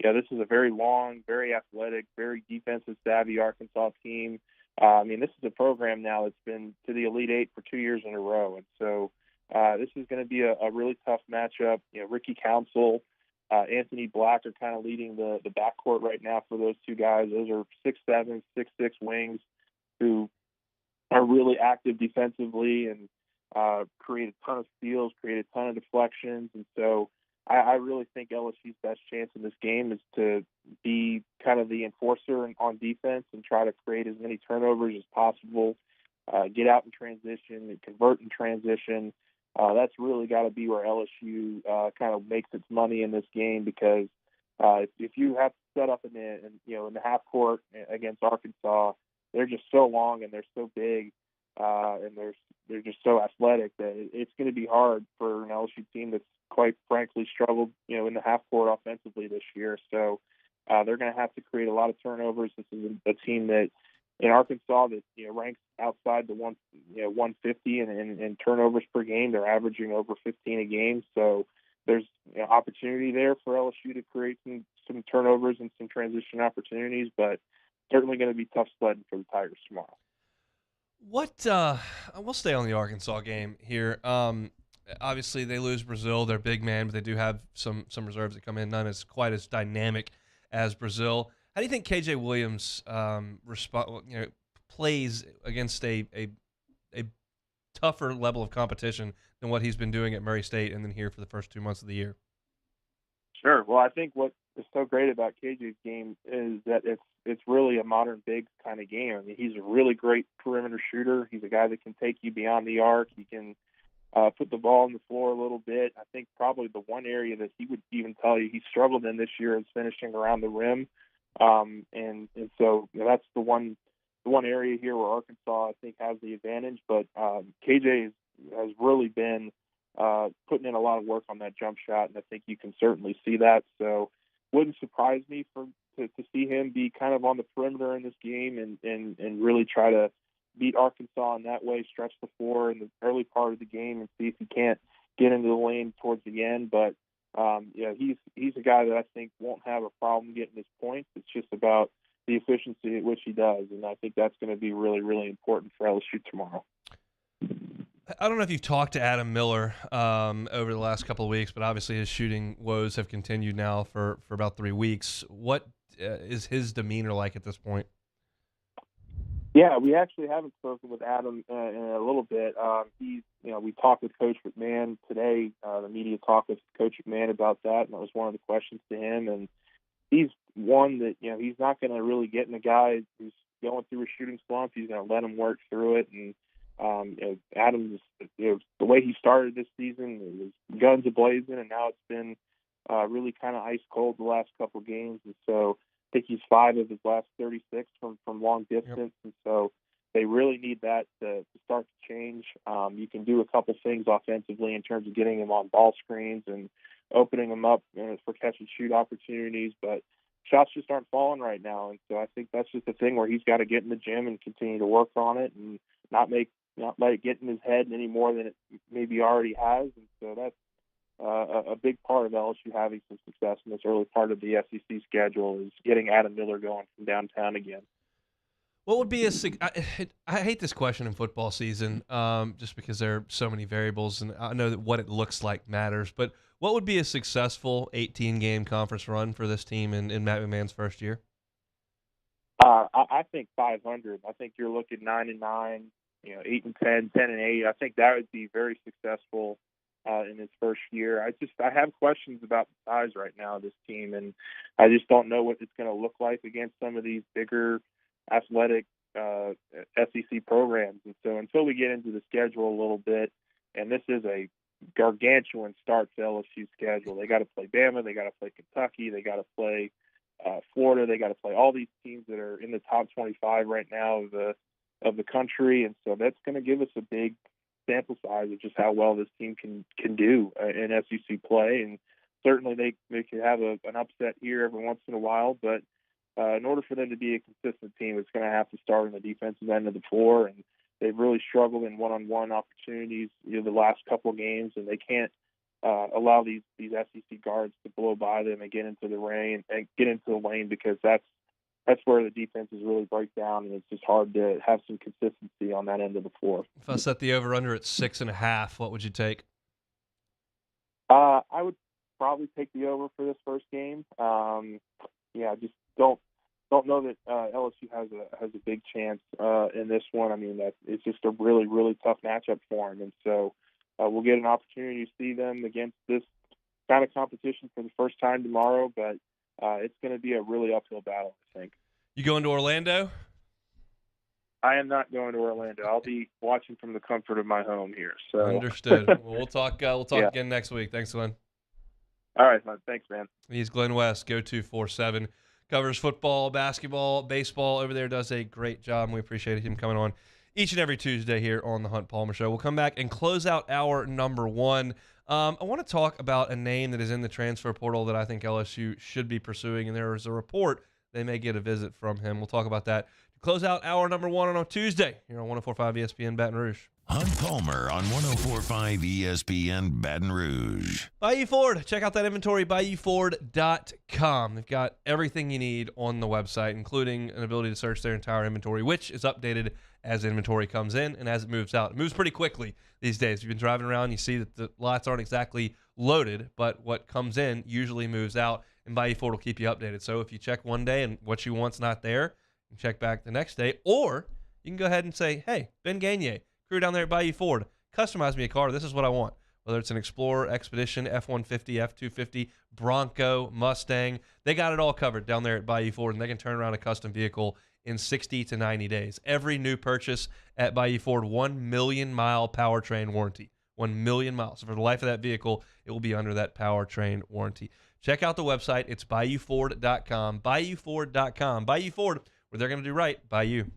S20: This is a very long, very athletic, very defensive savvy Arkansas team. This is a program now that's been to the Elite Eight for 2 years in a row. And so this is going to be a really tough matchup. Ricky Council, Anthony Black are kind of leading the backcourt right now for those two guys. Those are 6'7", 6'6" wings who are really active defensively and create a ton of steals, create a ton of deflections. And so I really think LSU's best chance in this game is to be kind of the enforcer on defense and try to create as many turnovers as possible, get out in transition and convert in transition. That's really got to be where LSU kind of makes its money in this game, because if you have to set up in the half court against Arkansas, they're just so long and they're so big, and there's they're just so athletic that it's going to be hard for an LSU team that's quite frankly struggled, in the half court offensively this year. So they're going to have to create a lot of turnovers. This is a team that in Arkansas that ranks outside the 150 in turnovers per game. They're averaging over 15 a game. So there's opportunity there for LSU to create some turnovers and some transition opportunities, but certainly going to be tough sledding for the Tigers tomorrow.
S2: We'll stay on the Arkansas game here. Obviously, they lose Brazil, their big man, but they do have some reserves that come in, none as quite as dynamic as Brazil. How do you think KJ Williams plays against a tougher level of competition than what he's been doing at Murray State and then here for the first 2 months of the year?
S20: Sure. Well, I think what is so great about KJ's game is that it's really a modern big kind of game. I mean, he's a really great perimeter shooter. He's a guy that can take you beyond the arc. He can put the ball on the floor a little bit. I think probably the one area that he would even tell you he struggled in this year is finishing around the rim. And so that's the one area here where Arkansas, I think, has the advantage. But KJ has really been putting in a lot of work on that jump shot, and I think you can certainly see that. So wouldn't surprise me to see him be kind of on the perimeter in this game and really try to beat Arkansas in that way, stretch the floor in the early part of the game and see if he can't get into the lane towards the end. But he's a guy that I think won't have a problem getting his points. It's just about the efficiency at which he does, and I think that's going to be really, really important for LSU tomorrow.
S2: I don't know if you've talked to Adam Miller over the last couple of weeks, but obviously his shooting woes have continued now for about 3 weeks. What is his demeanor like at this point?
S20: Yeah, we actually haven't spoken with Adam in a little bit. We talked with Coach McMahon today. The media talked with Coach McMahon about that, and that was one of the questions to him. And he's one that he's not going to really get in a guy who's going through a shooting slump. He's going to let him work through it. And Adam's the way he started this season, it was guns a-blazing, and now it's been really kind of ice cold the last couple of games. And so I think he's 5 of his last 36 from long distance. Yep. And so they really need that to start to change. You can do a couple things offensively in terms of getting him on ball screens and opening him up for catch and shoot opportunities, but shots just aren't falling right now. And so I think that's just a thing where he's got to get in the gym and continue to work on it and not let it get in his head any more than it maybe already has. And so that's a big part of LSU having some success in this early part of the SEC schedule is getting Adam Miller going from downtown again.
S2: What would be I hate this question in football season just because there are so many variables, and I know that what it looks like matters, but what would be a successful 18-game conference run for this team in Matt McMahon's first year?
S20: I think 500. I think you're looking 9-9, 8-10, 10-8. I think that would be very successful in his first year. I have questions about the size right now of this team, and I just don't know what it's going to look like against some of these bigger athletic SEC programs. And so until we get into the schedule a little bit, and this is a gargantuan start to LSU's schedule. They got to play Bama, they got to play Kentucky, they got to play Florida, they got to play all these teams that are in the top 25 right now of the country, and so that's going to give us a big sample size of just how well this team can do in SEC play. And certainly they could have an upset here every once in a while, but in order for them to be a consistent team, it's going to have to start on the defensive end of the floor, and they've really struggled in one-on-one opportunities the last couple of games, and they can't allow these SEC guards to blow by them and get into the lane because that's where the defenses really break down, and it's just hard to have some consistency on that end of the floor.
S2: If I set the over-under at 6.5, what would you take?
S20: I would probably take the over for this first game. I just don't know that LSU has a big chance in this one. I mean, it's just a really, really tough matchup for them, and so we'll get an opportunity to see them against this kind of competition for the first time tomorrow, but it's going to be a really uphill battle, I think.
S2: You going to Orlando?
S20: I am not going to Orlando. I'll be watching from the comfort of my home here. So
S2: understood. Well, we'll talk again next week. Thanks, Glenn.
S20: All right, man. Thanks, man.
S2: He's Glenn West, Go247. Covers football, basketball, baseball over there. Does a great job. And we appreciate him coming on each and every Tuesday here on the Hunt Palmer Show. We'll come back and close out hour number one. I want to talk about a name that is in the transfer portal that I think LSU should be pursuing, and there is a report they may get a visit from him. We'll talk about that to close out hour number one on a Tuesday here on 104.5 ESPN Baton Rouge.
S1: Hunt Palmer on 104.5 ESPN Baton Rouge.
S2: Bayou Ford. Check out that inventory, BayouFord.com. They've got everything you need on the website, including an ability to search their entire inventory, which is updated as inventory comes in and as it moves out. It moves pretty quickly these days. You've been driving around, you see that the lots aren't exactly loaded, but what comes in usually moves out, and Bayou Ford will keep you updated. So if you check one day and what you want's not there, you can check back the next day, or you can go ahead and say, hey, Ben Gagne, crew down there at Bayou Ford, customize me a car. This is what I want. Whether it's an Explorer, Expedition, F-150, F-250, Bronco, Mustang, they got it all covered down there at Bayou Ford, and they can turn around a custom vehicle in 60 to 90 days. Every new purchase at Bayou Ford, 1 million mile powertrain warranty. 1 million miles. So for the life of that vehicle, it will be under that powertrain warranty. Check out the website. It's BayouFord.com. BayouFord.com. Bayou Ford, where they're going to do right by you.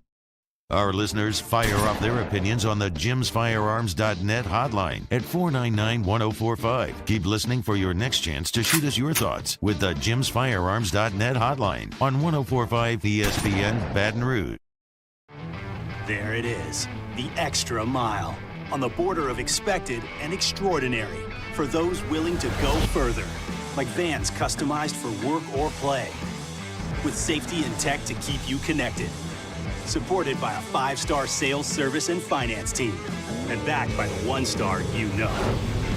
S1: Our listeners fire up their opinions on the JimsFirearms.net hotline at 499-1045. Keep listening for your next chance to shoot us your thoughts with the JimsFirearms.net hotline on 104.5 ESPN Baton Rouge.
S21: There it is, the extra mile, on the border of expected and extraordinary for those willing to go further, like vans customized for work or play, with safety and tech to keep you connected. Supported by a 5-star sales, service, and finance team. And backed by the 1-star you know.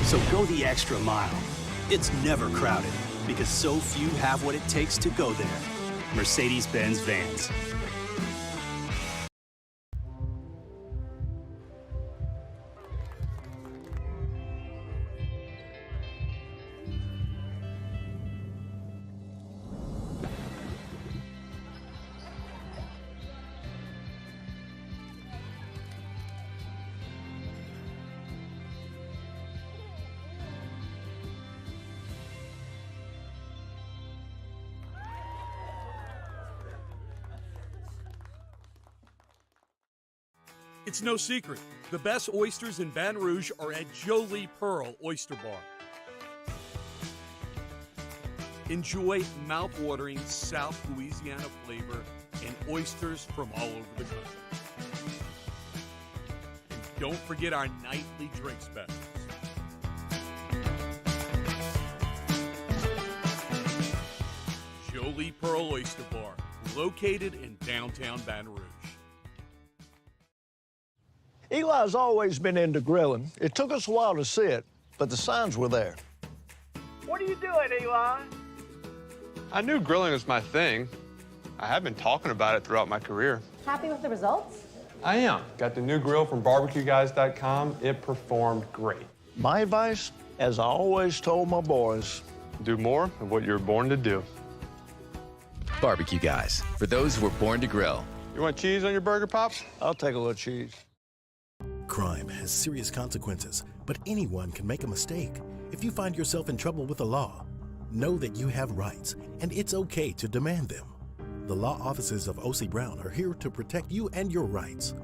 S21: So go the extra mile. It's never crowded because so few have what it takes to go there. Mercedes-Benz Vans.
S3: It's no secret. The best oysters in Baton Rouge are at Jolie Pearl Oyster Bar. Enjoy mouth-watering South Louisiana flavor and oysters from all over the country. And don't forget our nightly drink specials. Jolie Pearl Oyster Bar, located in downtown Baton Rouge.
S4: Eli's always been into grilling. It took us a while to see it, but the signs were there.
S5: What are you doing, Eli?
S6: I knew grilling was my thing. I have been talking about it throughout my career.
S22: Happy with the results?
S6: I am. Got the new grill from barbecueguys.com. It performed great.
S4: My advice, as I always told my boys,
S6: do more of what you're born to do.
S8: Barbecue Guys, for those who were born to grill.
S6: You want cheese on your burger, Pops?
S4: I'll take a little cheese.
S7: Crime has serious consequences, but anyone can make a mistake. If you find yourself in trouble with the law, know that you have rights, and it's okay to demand them. The law offices of O.C. Brown are here to protect you and your rights.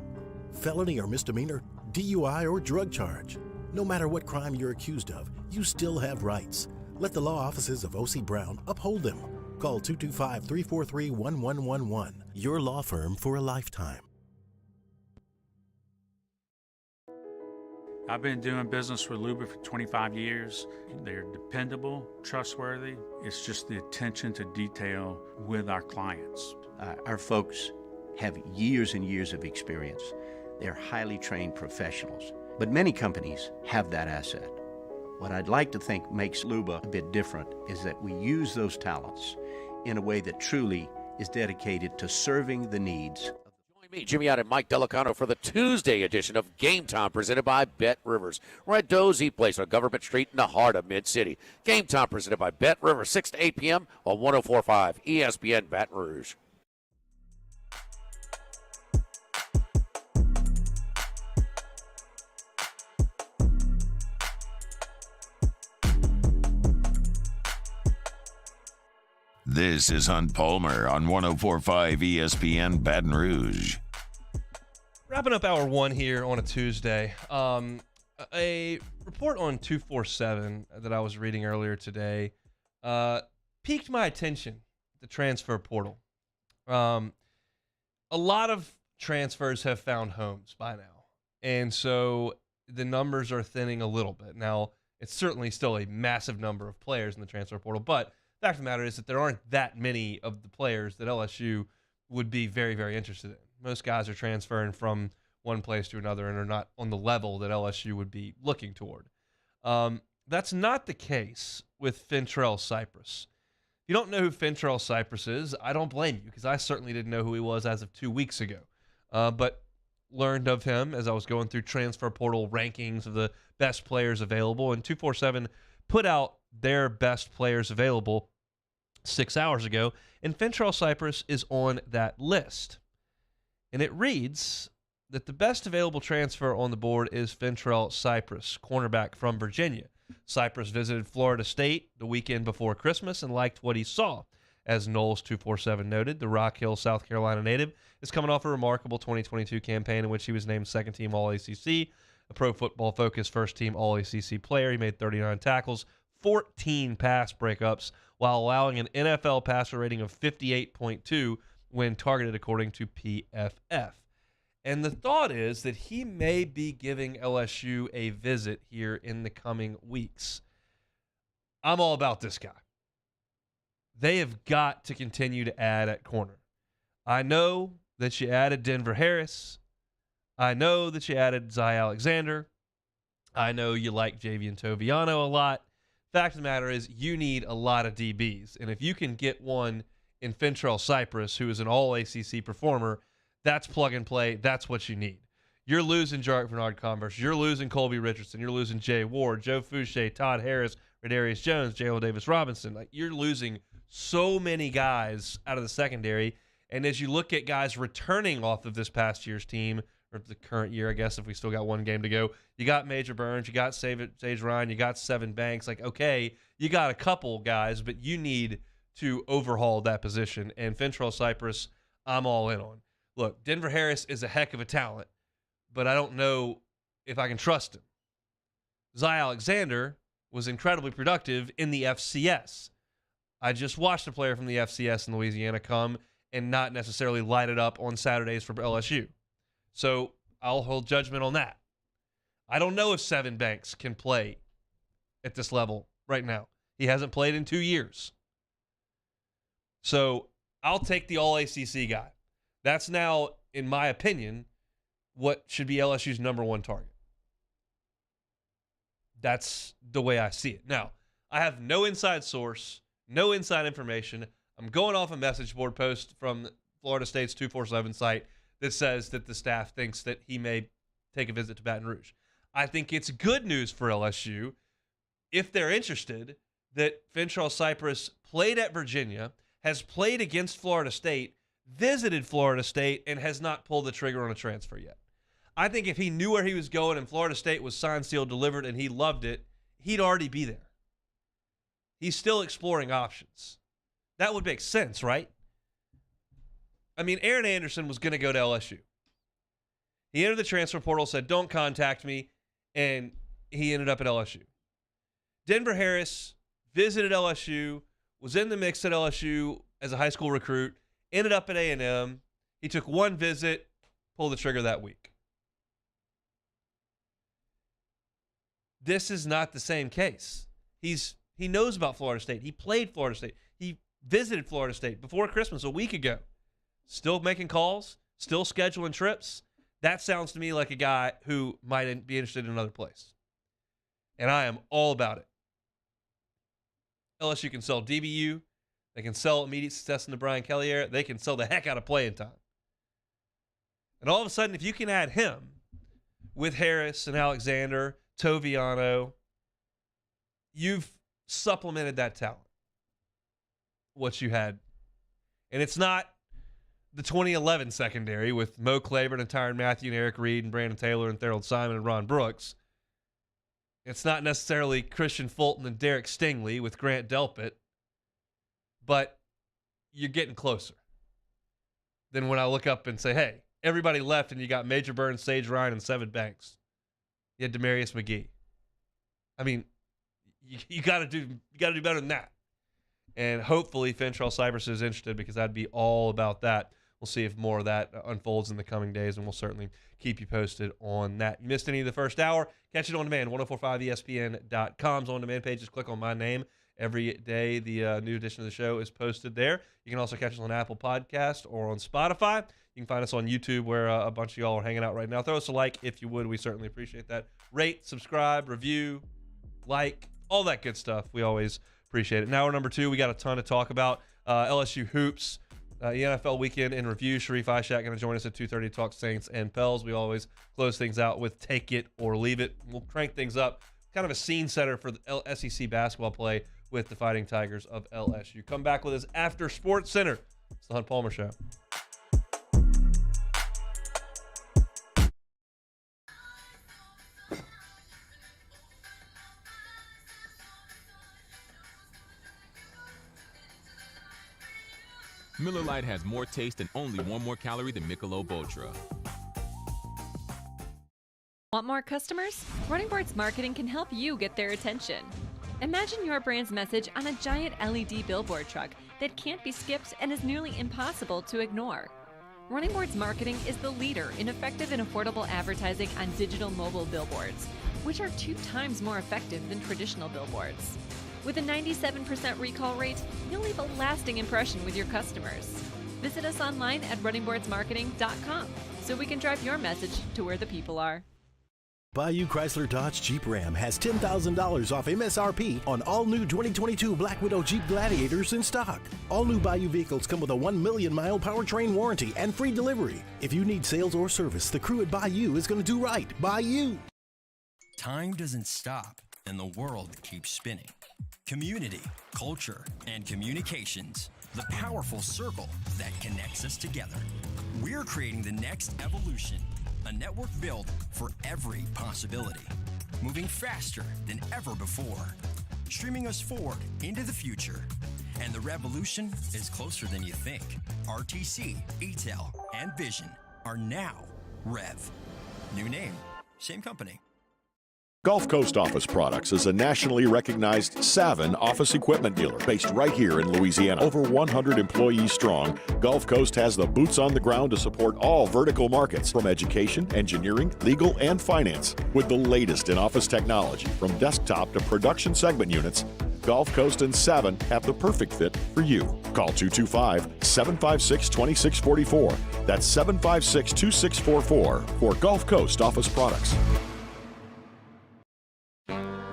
S7: Felony or misdemeanor, DUI or drug charge. No matter what crime you're accused of, you still have rights. Let the law offices of O.C. Brown uphold them. Call 225-343-1111. Your law firm for a lifetime.
S9: I've been doing business with Luba for 25 years. They're dependable, trustworthy. It's just the attention to detail with our clients.
S10: Our folks have years and years of experience. They're highly trained professionals. But many companies have that asset. What I'd like to think makes Luba a bit different is that we use those talents in a way that truly is dedicated to serving the needs.
S12: Join me, Jimmy Out and Mike Delicano for the Tuesday edition of Game Time presented by Bet Rivers. We're at Doe's Eat Place on Government Street in the heart of Mid-City. Game Time presented by Bet Rivers, 6 to 8 p.m. on 104.5 ESPN Baton Rouge.
S1: This is Hunt Palmer on 104.5 ESPN Baton Rouge.
S2: Wrapping up hour one here on a Tuesday. A report on 247 that I was reading earlier today piqued my attention, the transfer portal. A lot of transfers have found homes by now. And so the numbers are thinning a little bit. Now, it's certainly still a massive number of players in the transfer portal, but the fact of the matter is that there aren't that many of the players that LSU would be very, very interested in. Most guys are transferring from one place to another and are not on the level that LSU would be looking toward. That's not the case with Fentrell Cypress. If you don't know who Fentrell Cypress is, I don't blame you, because I certainly didn't know who he was as of 2 weeks ago. But learned of him as I was going through transfer portal rankings of the best players available, and 247 put out their best players available 6 hours ago, and Fentrell Cypress is on that list. And it reads that the best available transfer on the board is Fentrell Cypress, cornerback from Virginia. Cypress visited Florida State the weekend before Christmas and liked what he saw. As Knowles 247 noted, the Rock Hill, South Carolina native is coming off a remarkable 2022 campaign in which he was named second-team All-ACC, a Pro Football Focus first-team All-ACC player. He made 39 tackles, 14 pass breakups, while allowing an NFL passer rating of 58.2 when targeted according to PFF. And the thought is that he may be giving LSU a visit here in the coming weeks. I'm all about this guy. They have got to continue to add at corner. I know that you added Denver Harris. I know that you added Zy Alexander. I know you like Javian Toviano a lot. Fact of the matter is, you need a lot of DBs. And if you can get one in Fentrell Cypress, who is an all-ACC performer, that's plug and play. That's what you need. You're losing Jarek Bernard-Converse. You're losing Colby Richardson. You're losing Jay Ward, Joe Fouché, Todd Harris, Radarius Jones, J.L. Davis-Robinson. Like, you're losing so many guys out of the secondary. And as you look at guys returning off of this past year's team, or the current year, I guess, if we still got one game to go, you got Major Burns, you got Sage Ryan, you got Seven Banks. Like, okay, you got a couple guys, but you need to overhaul that position. And Fentrell Cypress, I'm all in on. Look, Denver Harris is a heck of a talent, but I don't know if I can trust him. Zy Alexander was incredibly productive in the FCS. I just watched a player from the FCS in Louisiana come and not necessarily light it up on Saturdays for LSU. So I'll hold judgment on that. I don't know if Seven Banks can play at this level right now. He hasn't played in 2 years. So I'll take the All-ACC guy. That's now, in my opinion, what should be LSU's number one target. That's the way I see it. Now, I have no inside source, no inside information. I'm going off a message board post from Florida State's 247 site that says that the staff thinks that he may take a visit to Baton Rouge. I think it's good news for LSU, if they're interested, that Fentrell Cypress played at Virginia, has played against Florida State, visited Florida State, and has not pulled the trigger on a transfer yet. I think if he knew where he was going and Florida State was signed, sealed, delivered, and he loved it, he'd already be there. He's still exploring options. That would make sense, right? I mean, Aaron Anderson was going to go to LSU. He entered the transfer portal, said, don't contact me, and he ended up at LSU. Denver Harris visited LSU, was in the mix at LSU as a high school recruit, ended up at A&M. He took one visit, pulled the trigger that week. This is not the same case. He knows about Florida State. He played Florida State. He visited Florida State before Christmas a week ago. Still making calls, still scheduling trips. That sounds to me like a guy who might be interested in another place. And I am all about it. LSU can sell DBU. They can sell immediate success in the Brian Kelly era. They can sell the heck out of playing time. And all of a sudden, if you can add him with Harris and Alexander, Toviano, you've supplemented that talent, what you had. And it's not the 2011 secondary with Mo Claiborne and Tyrann Mathieu and Eric Reed and Brandon Taylor and Thorold Simon and Ron Brooks. It's not necessarily Christian Fulton and Derek Stingley with Grant Delpit, but you're getting closer than when I look up and say, hey, everybody left, and you got Major Burns, Sage Ryan, and Sevin Banks. You had Demarius McGee. I mean, you got to do better than that. And hopefully Fentrell Cypress is interested, because I'd be all about that. We'll see if more of that unfolds in the coming days, and we'll certainly keep you posted on that. You missed any of the first hour? Catch it on demand, 1045ESPN.com's on-demand page. Just click on my name. Every day, the new edition of the show is posted there. You can also catch us on Apple Podcast or on Spotify. You can find us on YouTube, where a bunch of y'all are hanging out right now. Throw us a like if you would. We certainly appreciate that. Rate, subscribe, review, like, all that good stuff. We always appreciate it. Now, number 2, we got a ton to talk about. LSU hoops, the NFL weekend in review. Sharif Ishak going to join us at 2:30 to talk Saints and Pels. We always close things out with take it or leave it. We'll crank things up. Kind of a scene setter for the SEC basketball play with the Fighting Tigers of LSU. Come back with us after Sports Center. It's the Hunt Palmer Show.
S11: Miller Lite has more taste and only 1 more calorie than Michelob Ultra.
S22: Want more customers? Running Boards Marketing can help you get their attention. Imagine your brand's message on a giant LED billboard truck that can't be skipped and is nearly impossible to ignore. Running Boards Marketing is the leader in effective and affordable advertising on digital mobile billboards, which are 2 times more effective than traditional billboards. With a 97% recall rate, you'll leave a lasting impression with your customers. Visit us online at runningboardsmarketing.com so we can drive your message to where the people are.
S7: Bayou Chrysler Dodge Jeep Ram has $10,000 off MSRP on all new 2022 Black Widow Jeep Gladiators in stock. All new Bayou vehicles come with a 1 million mile powertrain warranty and free delivery. If you need sales or service, the crew at Bayou is going to do right by you.
S23: Time doesn't stop, and the world keeps spinning. Community, culture, and communications, the powerful circle that connects us together. We're creating the next evolution, a network built for every possibility, moving faster than ever before, streaming us forward into the future. And the revolution is closer than you think. RTC, ETEL, and Vision are now Rev. New name, same company.
S15: Gulf Coast Office Products is a nationally recognized Savin office equipment dealer based right here in Louisiana. Over 100 employees strong, Gulf Coast has the boots on the ground to support all vertical markets, from education, engineering, legal, and finance. With the latest in office technology, from desktop to production segment units, Gulf Coast and Savin have the perfect fit for you. Call 225-756-2644. That's 756-2644 for Gulf Coast Office Products.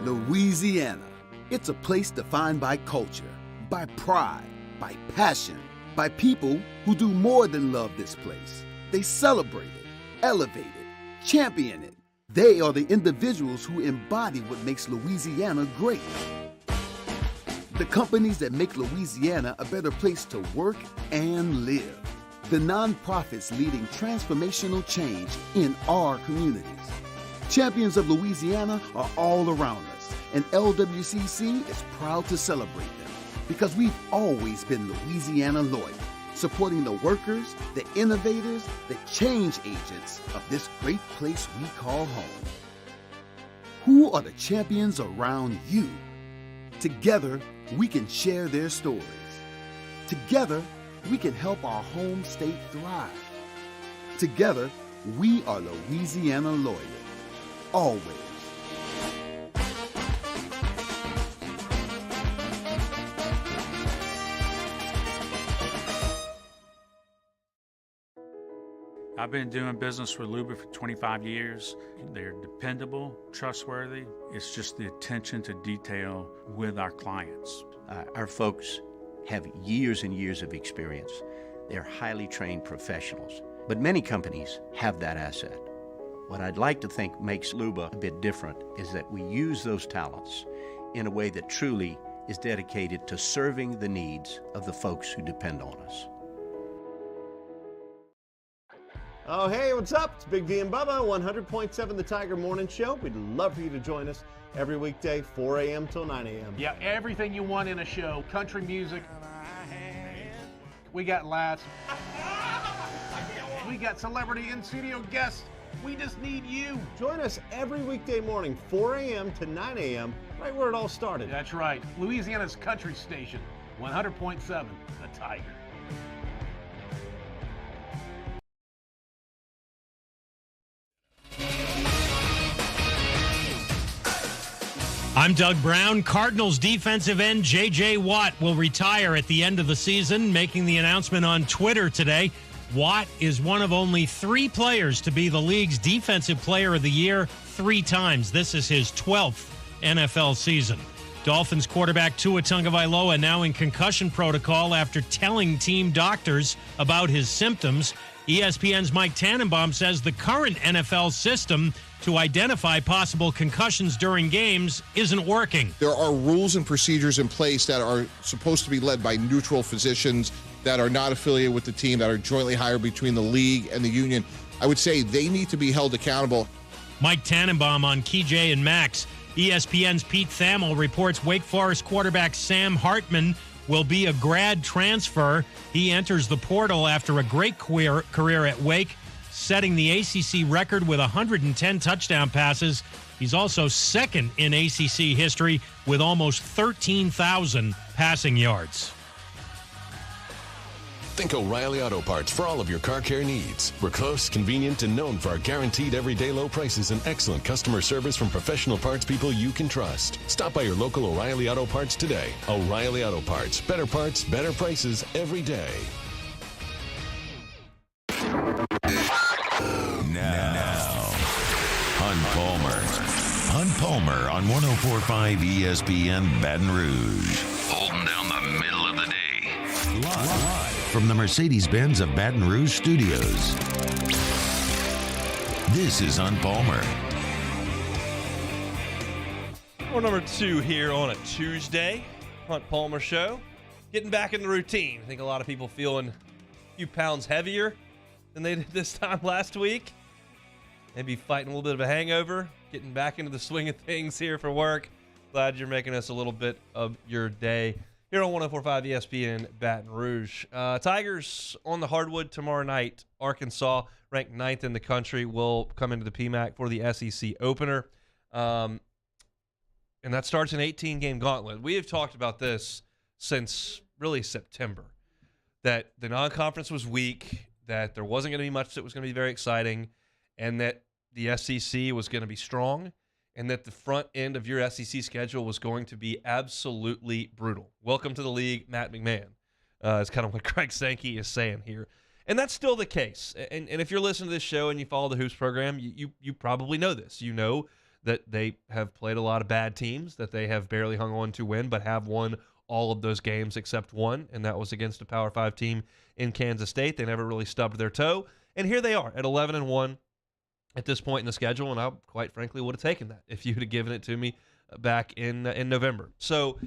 S14: Louisiana. It's a place defined by culture, by pride, by passion, by people who do more than love this place. They celebrate it, elevate it, champion it. They are the individuals who embody what makes Louisiana great. The companies that make Louisiana a better place to work and live. The nonprofits leading transformational change in our communities. Champions of Louisiana are all around us, and LWCC is proud to celebrate them because we've always been Louisiana loyal, supporting the workers, the innovators, the change agents of this great place we call home. Who are the champions around you? Together, we can share their stories. Together, we can help our home state thrive. Together, we are Louisiana loyal. Always.
S9: I've been doing business with Luba for 25 years. They're dependable, trustworthy. It's just the attention to detail with our clients.
S10: Our folks have years and years of experience. They're highly trained professionals, but many companies have that asset. What I'd like to think makes Luba a bit different is that we use those talents in a way that truly is dedicated to serving the needs of the folks who depend on us.
S16: Oh, hey, what's up? It's Big V and Bubba, 100.7 The Tiger Morning Show. We'd love for you to join us every weekday, 4 a.m. till 9 a.m.
S17: Yeah, everything you want in a show. Country music. We got laughs. We got celebrity in-studio guests. We just need you.
S16: Join us every weekday morning, 4 a.m. to 9 a.m., right where it all started.
S17: That's right. Louisiana's country station, 100.7, The Tiger.
S13: I'm Doug Brown. Cardinals defensive end J.J. Watt will retire at the end of the season, making the announcement on Twitter today. Watt is one of only 3 players to be the league's Defensive Player of the Year 3 times. This is his 12th NFL season. Dolphins quarterback Tua Tagovailoa now in concussion protocol after telling team doctors about his symptoms. ESPN's Mike Tannenbaum says the current NFL system to identify possible concussions during games isn't working.
S18: There are rules and procedures in place that are supposed to be led by neutral physicians that are not affiliated with the team, that are jointly hired between the league and the union. I would say they need to be held accountable.
S13: Mike Tannenbaum on Key and Max. ESPN's Pete Thamel reports Wake Forest quarterback Sam Hartman will be a grad transfer. He enters the portal after a great career at Wake, setting the ACC record with 110 touchdown passes. He's also second in ACC history with almost 13,000 passing yards.
S19: Think O'Reilly Auto Parts for all of your car care needs. We're close, convenient, and known for our guaranteed everyday low prices and excellent customer service from professional parts people you can trust. Stop by your local O'Reilly Auto Parts today. O'Reilly Auto Parts. Better parts, better prices every day.
S1: Now, Hunt Palmer on 104.5 ESPN Baton Rouge. Holding down the middle of the day. Live from the Mercedes-Benz of Baton Rouge studios. This is Hunt Palmer.
S2: We're number 2 here on a Tuesday. Hunt Palmer Show. Getting back in the routine. I think a lot of people feeling a few pounds heavier than they did this time last week. Maybe fighting a little bit of a hangover. Getting back into the swing of things here for work. Glad you're making us a little bit of your day here on 104.5 ESPN Baton Rouge. Tigers on the hardwood tomorrow night. Arkansas, ranked 9th in the country, will come into the PMAC for the SEC opener. And that starts an 18-game gauntlet. We have talked about this since really September, that the non-conference was weak, that there wasn't going to be much that was going to be very exciting, and that the SEC was going to be strong, and that the front end of your SEC schedule was going to be absolutely brutal. Welcome to the league, Matt McMahon. Is kind of what Craig Sankey is saying here. And that's still the case. And if you're listening to this show and you follow the Hoops program, you probably know this. You know that they have played a lot of bad teams, that they have barely hung on to win, but have won all of those games except one, and that was against a Power 5 team in Kansas State. They never really stubbed their toe. And here they are at 11-1. At this point in the schedule, and I quite frankly would have taken that if you would have given it to me back in November. So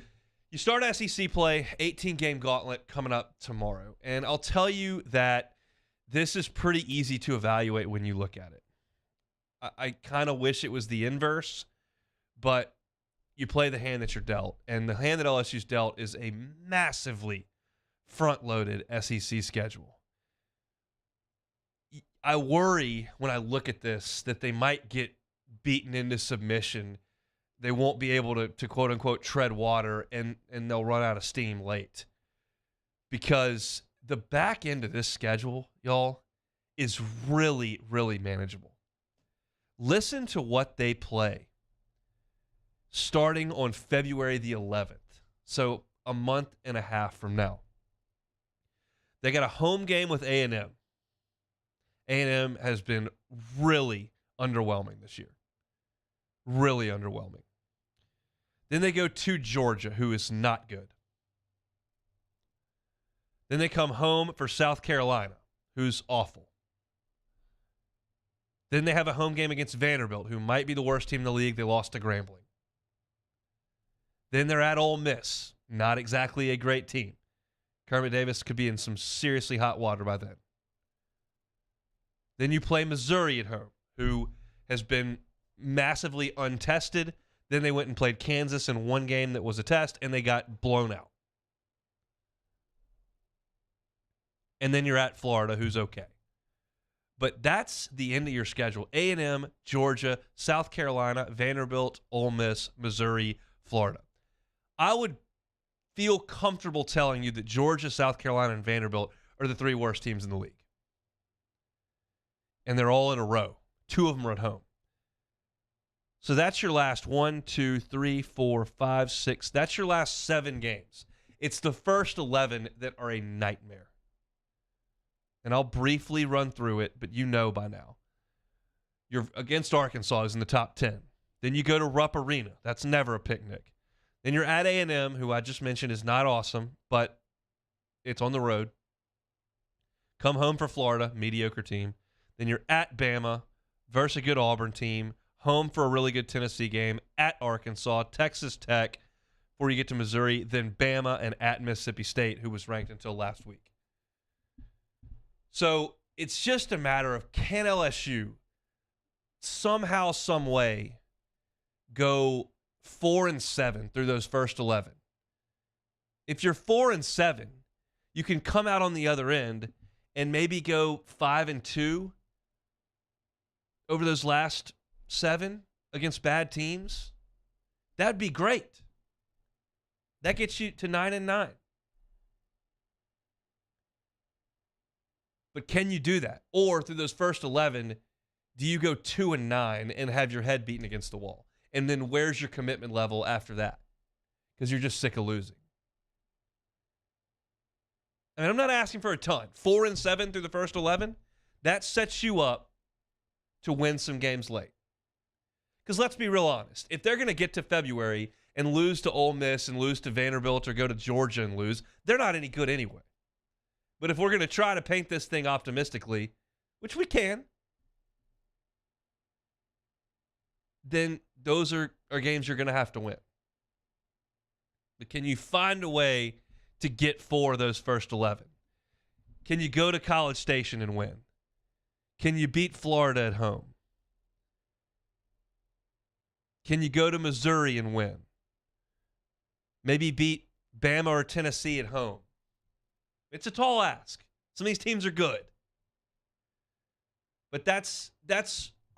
S2: you start SEC play, 18-game gauntlet coming up tomorrow, and I'll tell you that this is pretty easy to evaluate when you look at it. I kind of wish it was the inverse, but you play the hand that you're dealt, and the hand that LSU's dealt is a massively front-loaded SEC schedule. I worry when I look at this that they might get beaten into submission. They won't be able to quote-unquote tread water, and they'll run out of steam late. Because the back end of this schedule, y'all, is really, really manageable. Listen to what they play starting on February the 11th, so a month and a half from now. They got a home game with A&M. A&M has been really underwhelming this year. Really underwhelming. Then they go to Georgia, who is not good. Then they come home for South Carolina, who's awful. Then they have a home game against Vanderbilt, who might be the worst team in the league. They lost to Grambling. Then they're at Ole Miss, not exactly a great team. Kermit Davis could be in some seriously hot water by then. Then you play Missouri at home, who has been massively untested. Then they went and played Kansas in one game that was a test, and they got blown out. And then you're at Florida, who's okay. But that's the end of your schedule. A&M, Georgia, South Carolina, Vanderbilt, Ole Miss, Missouri, Florida. I would feel comfortable telling you that Georgia, South Carolina, and Vanderbilt are the 3 worst teams in the league. And they're all in a row. 2 of them are at home. So that's your last 1, 2, 3, 4, 5, 6. That's your last 7 games. It's the first 11 that are a nightmare. And I'll briefly run through it, but you know by now. You're against Arkansas, who's in the top 10. Then you go to Rupp Arena. That's never a picnic. Then you're at A&M, who I just mentioned is not awesome, but it's on the road. Come home for Florida, mediocre team. Then you're at Bama versus a good Auburn team. Home for a really good Tennessee game. At Arkansas, Texas Tech, before you get to Missouri. Then Bama and at Mississippi State, who was ranked until last week. So it's just a matter of, can LSU somehow, some way go 4-7 through those first 11? If you're 4-7, you can come out on the other end and maybe go 5-2 over those last 7 against bad teams. That'd be great. That gets you to 9-9. But can you do that? Or through those first 11, do you go 2-9 and have your head beaten against the wall? And then where's your commitment level after that? Because you're just sick of losing. I mean, I'm not asking for a ton. 4-7 through the first 11, that sets you up to win some games late. Because let's be real honest. If they're going to get to February and lose to Ole Miss and lose to Vanderbilt or go to Georgia and lose, they're not any good anyway. But if we're going to try to paint this thing optimistically, which we can, then those are games you're going to have to win. But can you find a way to get 4 of those first 11? Can you go to College Station and win? Can you beat Florida at home? Can you go to Missouri and win? Maybe beat Bama or Tennessee at home. It's a tall ask. Some of these teams are good. But that's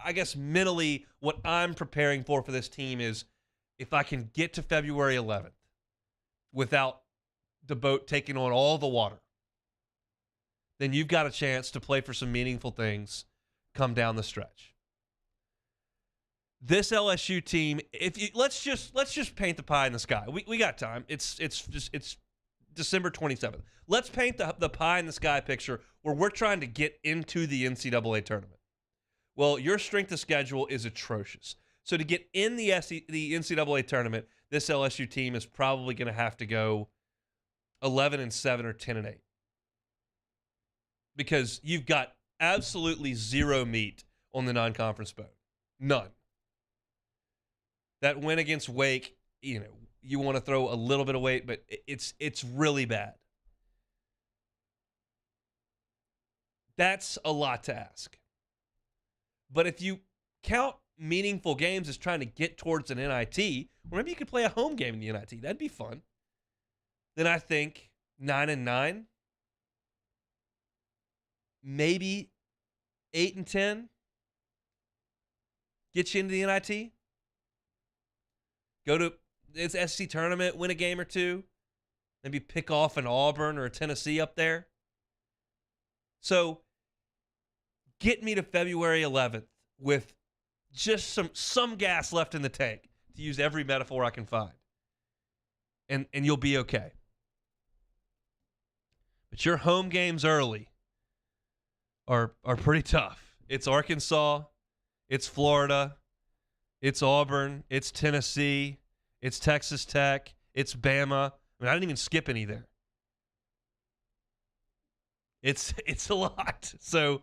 S2: I guess, mentally what I'm preparing for this team is if I can get to February 11th without the boat taking on all the water, then you've got a chance to play for some meaningful things come down the stretch. This LSU team, let's just paint the pie in the sky. We got time. It's December 27th. Let's paint the pie in the sky picture where we're trying to get into the NCAA tournament. Well, your strength of schedule is atrocious. So to get in the NCAA tournament, this LSU team is probably going to have to go 11-7 or 10-8. Because you've got absolutely zero meat on the non-conference boat. None. That win against Wake, you want to throw a little bit of weight, but it's really bad. That's a lot to ask. But if you count meaningful games as trying to get towards an NIT, or maybe you could play a home game in the NIT. That'd be fun. Then I think 9-9, maybe 8-10, get you into the NIT. Go to its SEC tournament, win a game or two, maybe pick off an Auburn or a Tennessee up there. So get me to February 11th with just some gas left in the tank, to use every metaphor I can find. And you'll be okay. But your home games early are pretty tough. It's Arkansas, it's Florida, it's Auburn, it's Tennessee, it's Texas Tech, it's Bama. I didn't even skip any there. It's a lot. So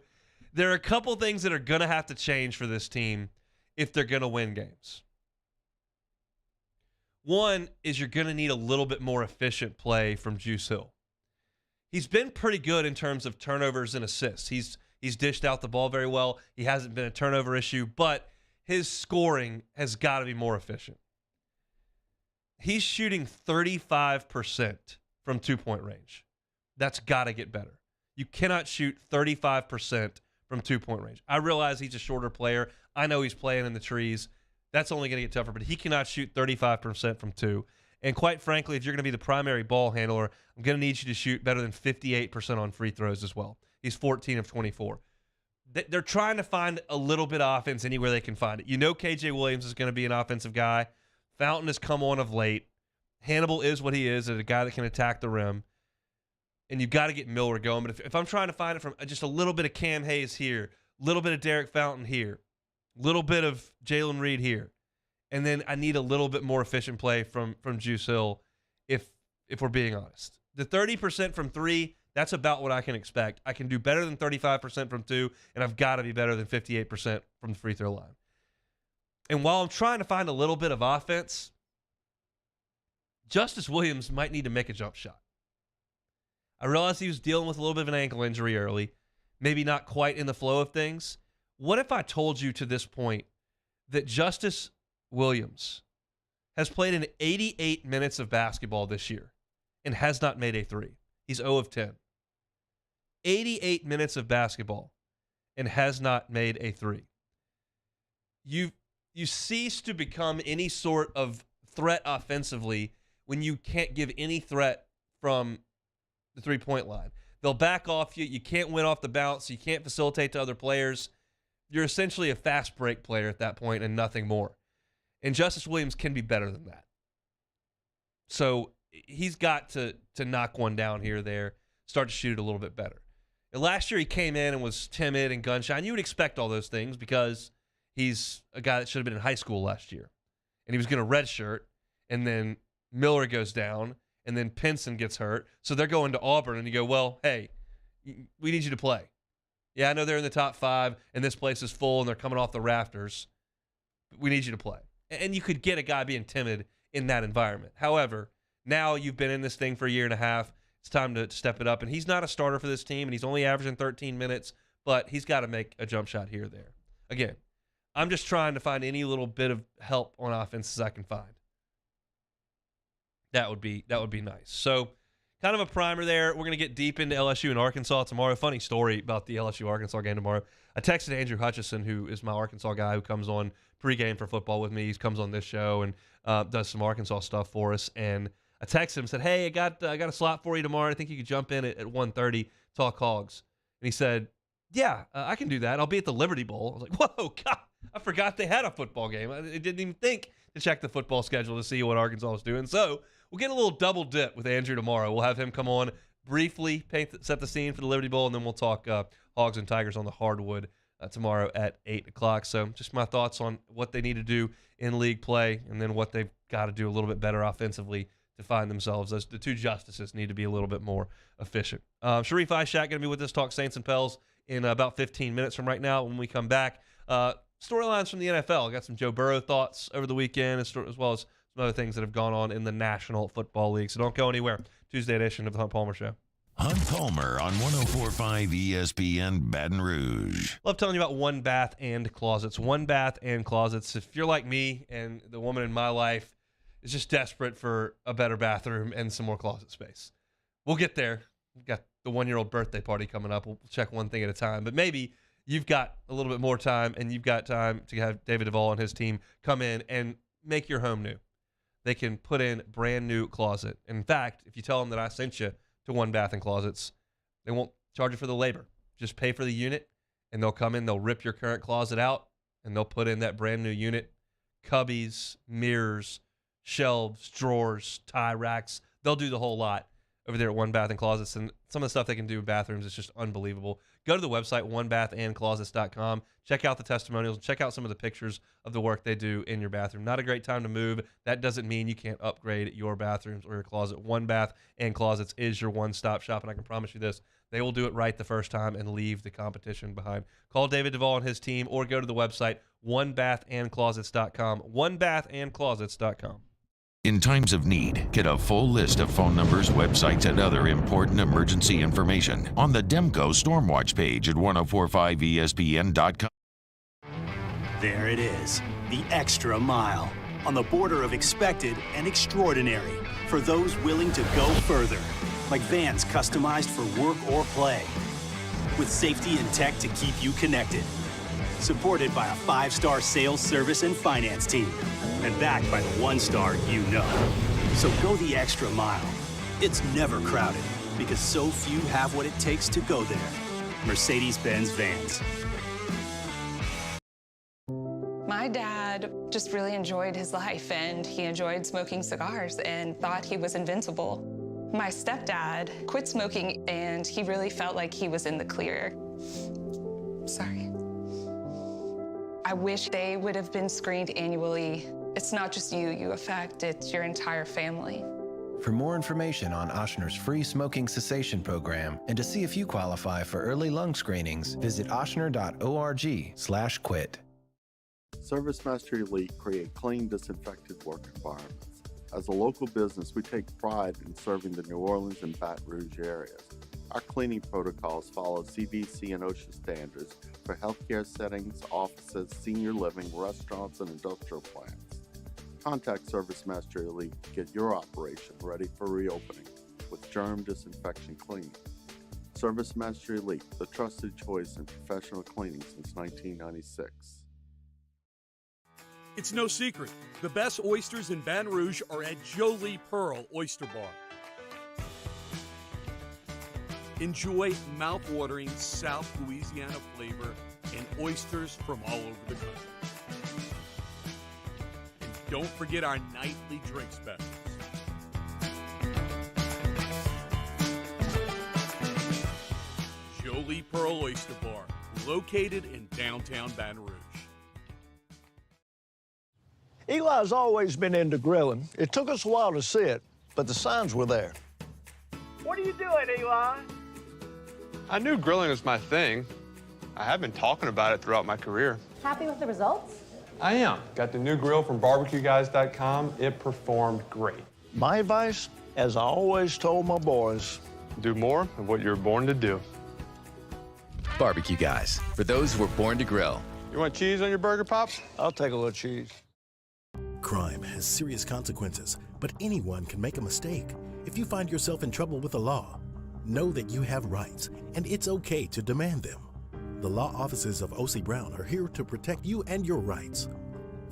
S2: there are a couple things that are going to have to change for this team if they're going to win games. One is you're going to need a little bit more efficient play from Juice Hill. He's been pretty good in terms of turnovers and assists. He's dished out the ball very well. He hasn't been a turnover issue, but his scoring has got to be more efficient. He's shooting 35% from two-point range. That's got to get better. You cannot shoot 35% from 2-point range. I realize he's a shorter player. I know he's playing in the trees. That's only going to get tougher, but he cannot shoot 35% from 2. And quite frankly, if you're going to be the primary ball handler, I'm going to need you to shoot better than 58% on free throws as well. He's 14 of 24. They're trying to find a little bit of offense anywhere they can find it. You know KJ Williams is going to be an offensive guy. Fountain has come on of late. Hannibal is what he is, a guy that can attack the rim. And you've got to get Miller going. But if I'm trying to find it from just a little bit of Cam Hayes here, a little bit of Derek Fountain here, a little bit of Jalen Reed here, and then I need a little bit more efficient play from Juice Hill if we're being honest. The 30% from 3, that's about what I can expect. I can do better than 35% from 2, and I've got to be better than 58% from the free throw line. And while I'm trying to find a little bit of offense, Justice Williams might need to make a jump shot. I realized he was dealing with a little bit of an ankle injury early, maybe not quite in the flow of things. What if I told you to this point that Justice Williams has played in 88 minutes of basketball this year and has not made a 3? He's 0 of 10. 88 minutes of basketball and has not made a 3. You cease to become any sort of threat offensively when you can't give any threat from the three-point line. They'll back off you. You can't win off the bounce. You can't facilitate to other players. You're essentially a fast break player at that point and nothing more. And Justice Williams can be better than that. So he's got to knock one down here or there, start to shoot it a little bit better. And last year he came in and was timid and gun shy. And you would expect all those things because he's a guy that should have been in high school last year. And he was going to redshirt, and then Miller goes down, and then Pinson gets hurt. So they're going to Auburn, and you go, well, hey, we need you to play. Yeah, I know they're in the top 5, and this place is full, and they're coming off the rafters. We need you to play. And you could get a guy being timid in that environment. However, now you've been in this thing for a year and a half. It's time to step it up. And he's not a starter for this team, and he's only averaging 13 minutes, but he's got to make a jump shot here or there. Again, I'm just trying to find any little bit of help on offense as I can find. That would be nice. So kind of a primer there. We're going to get deep into LSU and Arkansas tomorrow. Funny story about the LSU-Arkansas game tomorrow. I texted Andrew Hutchison, who is my Arkansas guy who comes on pregame for football with me. He comes on this show and does some Arkansas stuff for us. And I texted him, said, hey, I got a slot for you tomorrow. I think you could jump in at 1:30, talk Hogs. And he said, yeah, I can do that. I'll be at the Liberty Bowl. I was like, whoa, God, I forgot they had a football game. I didn't even think to check the football schedule to see what Arkansas was doing. So we'll get a little double dip with Andrew tomorrow. We'll have him come on briefly, set the scene for the Liberty Bowl, and then we'll talk Hogs and Tigers on the hardwood tomorrow at 8 o'clock. So just my thoughts on what they need to do in league play and then what they've got to do a little bit better offensively to find themselves as the two justices need to be a little bit more efficient. Sharif Ishak going to be with us, talk Saints and Pels in about 15 minutes from right now. When we come back, storylines from the NFL. I got some Joe Burrow thoughts over the weekend as well as some other things that have gone on in the National Football League. So don't go anywhere. Tuesday edition of the Hunt Palmer Show.
S1: Hunt Palmer on 104.5 ESPN Baton Rouge.
S2: Love telling you about One Bath and Closets. One Bath and Closets. If you're like me and the woman in my life is just desperate for a better bathroom and some more closet space, we'll get there. We've got the 1-year-old birthday party coming up. We'll check one thing at a time. But maybe you've got a little bit more time and you've got time to have David Duvall and his team come in and make your home new. They can put in brand new closet. In fact, if you tell them that I sent you to One Bath and Closets, they won't charge you for the labor. Just pay for the unit, and they'll come in, they'll rip your current closet out, and they'll put in that brand new unit. Cubbies, mirrors, shelves, drawers, tie racks. They'll do the whole lot over there at One Bath and Closets. And some of the stuff they can do with bathrooms is just unbelievable. Go to the website, onebathandclosets.com. Check out the testimonials. Check out some of the pictures of the work they do in your bathroom. Not a great time to move. That doesn't mean you can't upgrade your bathrooms or your closet. One Bath and Closets is your one-stop shop, and I can promise you this. They will do it right the first time and leave the competition behind. Call David Duvall and his team or go to the website, onebathandclosets.com. Onebathandclosets.com.
S1: In times of need, get a full list of phone numbers, websites, and other important emergency information on the Demco Stormwatch page at 1045ESPN.com.
S3: There it is, the extra mile, on the border of expected and extraordinary for those willing to go further, like vans customized for work or play. with safety and tech to keep you connected. Supported by a 5-star sales, service, and finance team. And backed by the 1-star you know. So go the extra mile. It's never crowded because so few have what it takes to go there. Mercedes-Benz Vans.
S5: My dad just really enjoyed his life, and he enjoyed smoking cigars and thought he was invincible. My stepdad quit smoking, and he really felt like he was in the clear. Sorry. I wish they would have been screened annually. It's not just you affect, it's your entire family.
S20: For more information on Ochsner's free smoking cessation program and to see if you qualify for early lung screenings, visit ochsner.org/quit.
S21: ServiceMaster Elite create clean, disinfected work environments. As a local business, we take pride in serving the New Orleans and Baton Rouge areas. Our cleaning protocols follow CDC and OSHA standards for healthcare settings, offices, senior living, restaurants, and industrial plants. Contact ServiceMaster Elite to get your operation ready for reopening with germ disinfection cleaning. ServiceMaster Elite, the trusted choice in professional cleaning since 1996.
S24: It's no secret, the best oysters in Baton Rouge are at Jolie Pearl Oyster Bar. Enjoy mouth-watering South Louisiana flavor and oysters from all over the country. And don't forget our nightly drink specials. Jolie Pearl Oyster Bar, located in downtown Baton Rouge.
S4: Eli's always been into grilling. It took us a while to see it, but the signs were there.
S25: What are you doing, Eli?
S6: I knew grilling was my thing. I have been talking about it throughout my career.
S26: Happy with the results?
S6: I am. Got the new grill from barbecueguys.com. It performed great.
S4: My advice, as I always told my boys,
S6: do more of what you were born to do.
S8: Barbecue Guys, for those who were born to grill.
S6: You want cheese on your burger, Pops?
S4: I'll take a little cheese.
S7: Crime has serious consequences, but anyone can make a mistake. If you find yourself in trouble with the law, know that you have rights, and it's okay to demand them. The law offices of O.C. Brown are here to protect you and your rights.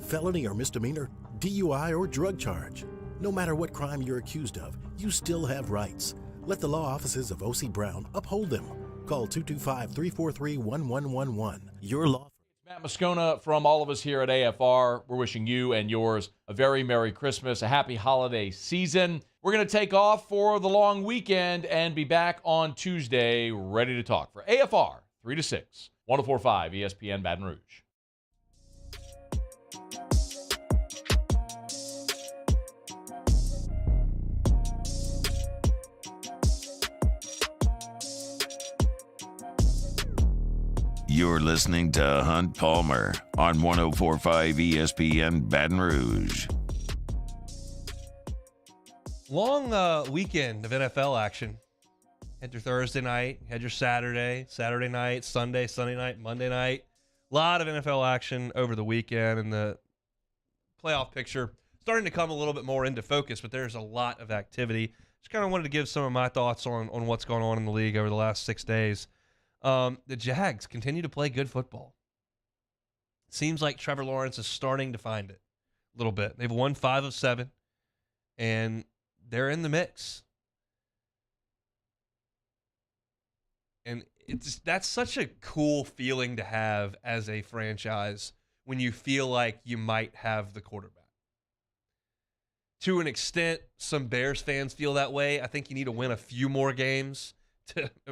S7: Felony or misdemeanor, DUI or drug charge. No matter what crime you're accused of, you still have rights. Let the law offices of O.C. Brown uphold them. Call 225-343-1111. Your law.
S27: Matt Moscona from all of us here at AFR. We're wishing you and yours a very Merry Christmas, a happy holiday season. We're going to take off for the long weekend and be back on Tuesday ready to talk for AFR 3 to 6, 104.5 ESPN Baton Rouge.
S1: You're listening to Hunt Palmer on 104.5 ESPN Baton Rouge.
S2: Long weekend of NFL action. Had your Thursday night, had your Saturday night, Sunday night, Monday night. A lot of NFL action over the weekend, and the playoff picture starting to come a little bit more into focus, but there's a lot of activity. Just kind of wanted to give some of my thoughts on what's going on in the league over the last 6 days. The Jags continue to play good football. Seems like Trevor Lawrence is starting to find it a little bit. They've won 5 of 7, and they're in the mix. And that's such a cool feeling to have as a franchise when you feel like you might have the quarterback. To an extent, some Bears fans feel that way. I think you need to win a few more games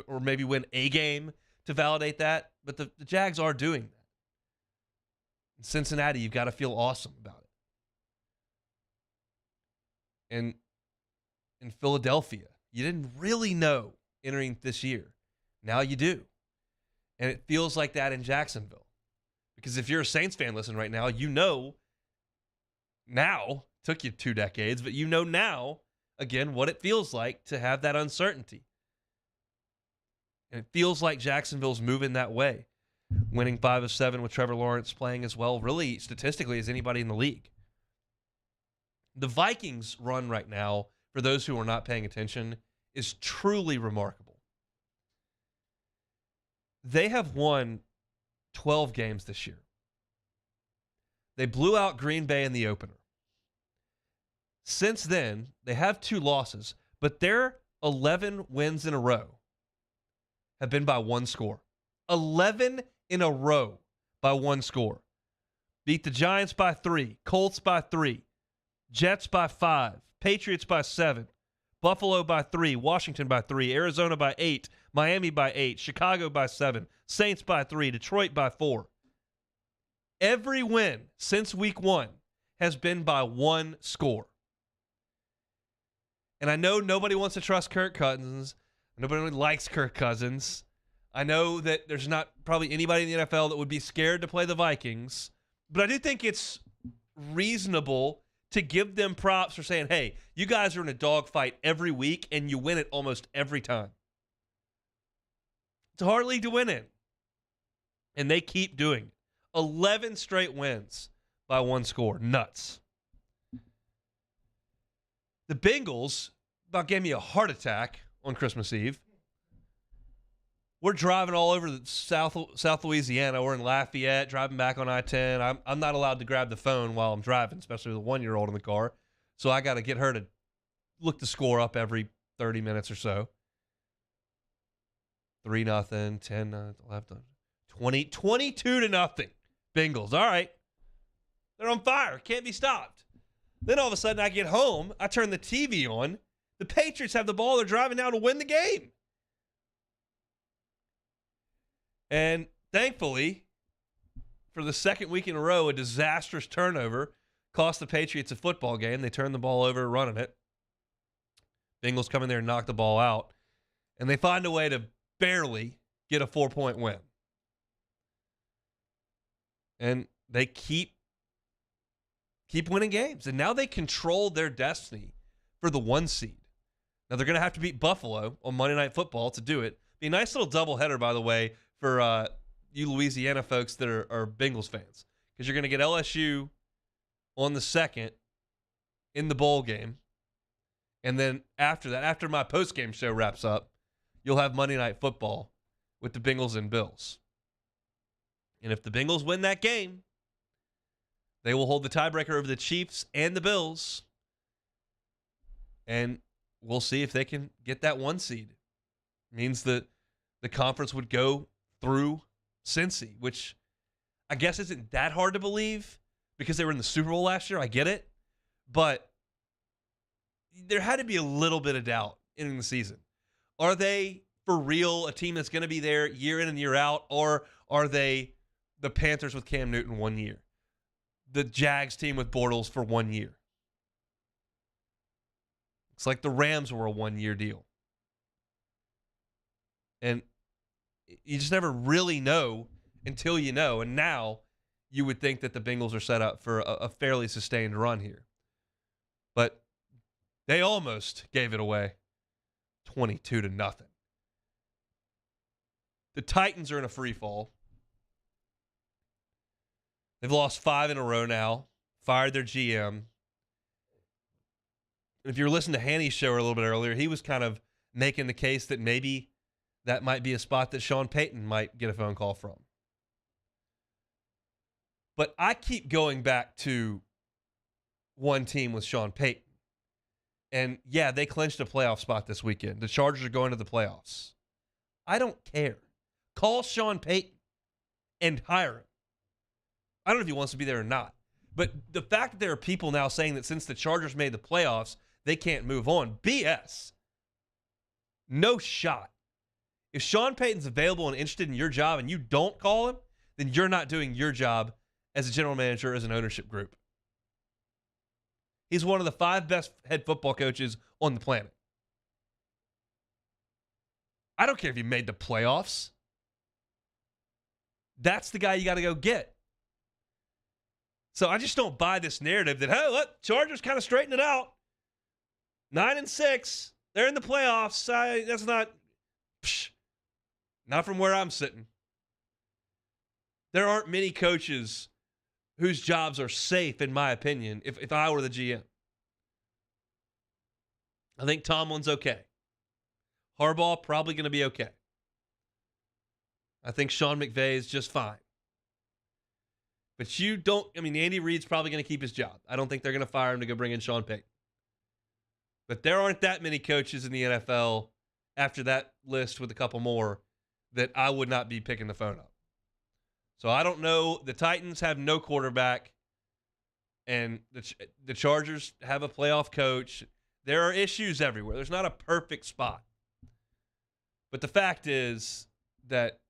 S2: or maybe win a game to validate that. But the Jags are doing that. In Cincinnati, you've got to feel awesome about it. And in Philadelphia, you didn't really know entering this year. Now you do. And it feels like that in Jacksonville. Because if you're a Saints fan listening right now, you know now, took you 2 decades, but you know now, again, what it feels like to have that uncertainty. And it feels like Jacksonville's moving that way. Winning 5 of 7 with Trevor Lawrence playing as well, really statistically, as anybody in the league. The Vikings' run right now, for those who are not paying attention, is truly remarkable. They have won 12 games this year. They blew out Green Bay in the opener. Since then, they have 2 losses, but their 11 wins in a row have been by 1 score. 11 in a row by 1 score. Beat the Giants by 3, Colts by 3, Jets by 5, Patriots by 7, Buffalo by 3, Washington by 3, Arizona by 8, Miami by 8, Chicago by 7, Saints by 3, Detroit by 4. Every win since week 1 has been by 1 score. And I know nobody wants to trust Kirk Cousins. Nobody really likes Kirk Cousins. I know that there's not probably anybody in the NFL that would be scared to play the Vikings. But I do think it's reasonable to give them props for saying, hey, you guys are in a dogfight every week and you win it almost every time. It's a hard league to win in. And they keep doing it. 11 straight wins by 1 score. Nuts. The Bengals about gave me a heart attack on Christmas Eve. We're driving all over the South Louisiana. We're in Lafayette, driving back on I-10. I'm not allowed to grab the phone while I'm driving, especially with a 1-year-old in the car. So I got to get her to look the score up every 30 minutes or so. 3-0, 10, 11, 20, 22-0. Bengals. All right. They're on fire. Can't be stopped. Then all of a sudden I get home. I turn the TV on. The Patriots have the ball. They're driving now to win the game. And thankfully, for the second week in a row, a disastrous turnover cost the Patriots a football game. They turned the ball over running it. Bengals come in there and knock the ball out. And they find a way to barely get a 4-point win. And they keep winning games. And now they control their destiny for the 1 seed. Now they're going to have to beat Buffalo on Monday Night Football to do it. Be a nice little doubleheader, by the way, for you Louisiana folks that are Bengals fans. Because you're going to get LSU on the 2nd in the bowl game. And then after that, after my post-game show wraps up, you'll have Monday Night Football with the Bengals and Bills. And if the Bengals win that game, they will hold the tiebreaker over the Chiefs and the Bills. And we'll see if they can get that 1 seed. It means that the conference would go through Cincy, which I guess isn't that hard to believe because they were in the Super Bowl last year. I get it. But there had to be a little bit of doubt in the season. Are they, for real, a team that's going to be there year in and year out? Or are they the Panthers with Cam Newton 1 year? The Jags team with Bortles for 1 year? It's like the Rams were a 1-year deal. And you just never really know until you know. And now you would think that the Bengals are set up for a fairly sustained run here. But they almost gave it away 22-0. The Titans are in a free fall. They've lost 5 in a row now, fired their GM. If you were listening to Hanny's show a little bit earlier, he was kind of making the case that maybe that might be a spot that Sean Payton might get a phone call from. But I keep going back to one team with Sean Payton. And yeah, they clinched a playoff spot this weekend. The Chargers are going to the playoffs. I don't care. Call Sean Payton and hire him. I don't know if he wants to be there or not. But the fact that there are people now saying that since the Chargers made the playoffs, they can't move on. BS. No shot. If Sean Payton's available and interested in your job and you don't call him, then you're not doing your job as a general manager, as an ownership group. He's one of the 5 best head football coaches on the planet. I don't care if he made the playoffs. That's the guy you got to go get. So I just don't buy this narrative that, hey, look, Chargers kind of straightened it out. 9-6. They're in the playoffs. That's not from where I'm sitting. There aren't many coaches whose jobs are safe, in my opinion, if I were the GM. I think Tomlin's okay. Harbaugh probably going to be okay. I think Sean McVay is just fine. But Andy Reid's probably going to keep his job. I don't think they're going to fire him to go bring in Sean Payton. But there aren't that many coaches in the NFL after that list with a couple more that I would not be picking the phone up. So I don't know. The Titans have no quarterback, and the Chargers have a playoff coach. There are issues everywhere. There's not a perfect spot. But the fact is that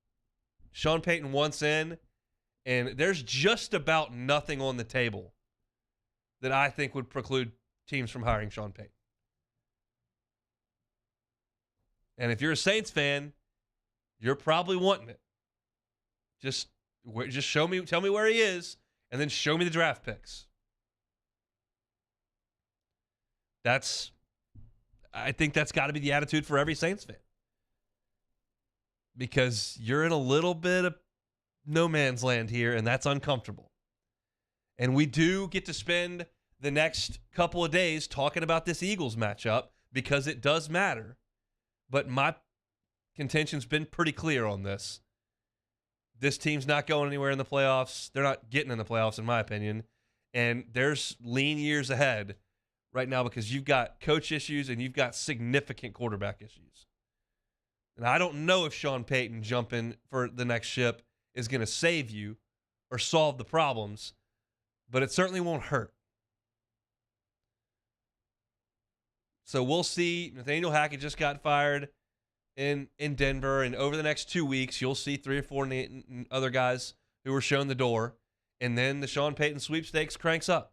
S2: Sean Payton wants in, and there's just about nothing on the table that I think would preclude teams from hiring Sean Payton. And if you're a Saints fan, you're probably wanting it. Just tell me where he is, and then show me the draft picks. I think that's got to be the attitude for every Saints fan. Because you're in a little bit of no man's land here, and that's uncomfortable. And we do get to spend the next couple of days talking about this Eagles matchup because it does matter. But my contention's been pretty clear on this. This team's not going anywhere in the playoffs. They're not getting in the playoffs, in my opinion. And there's lean years ahead right now because you've got coach issues and you've got significant quarterback issues. And I don't know if Sean Payton jumping for the next ship is going to save you or solve the problems, but it certainly won't hurt. So we'll see. Nathaniel Hackett just got fired in Denver, and over the next 2 weeks, you'll see 3 or 4 other guys who were shown the door, and then the Sean Payton sweepstakes cranks up.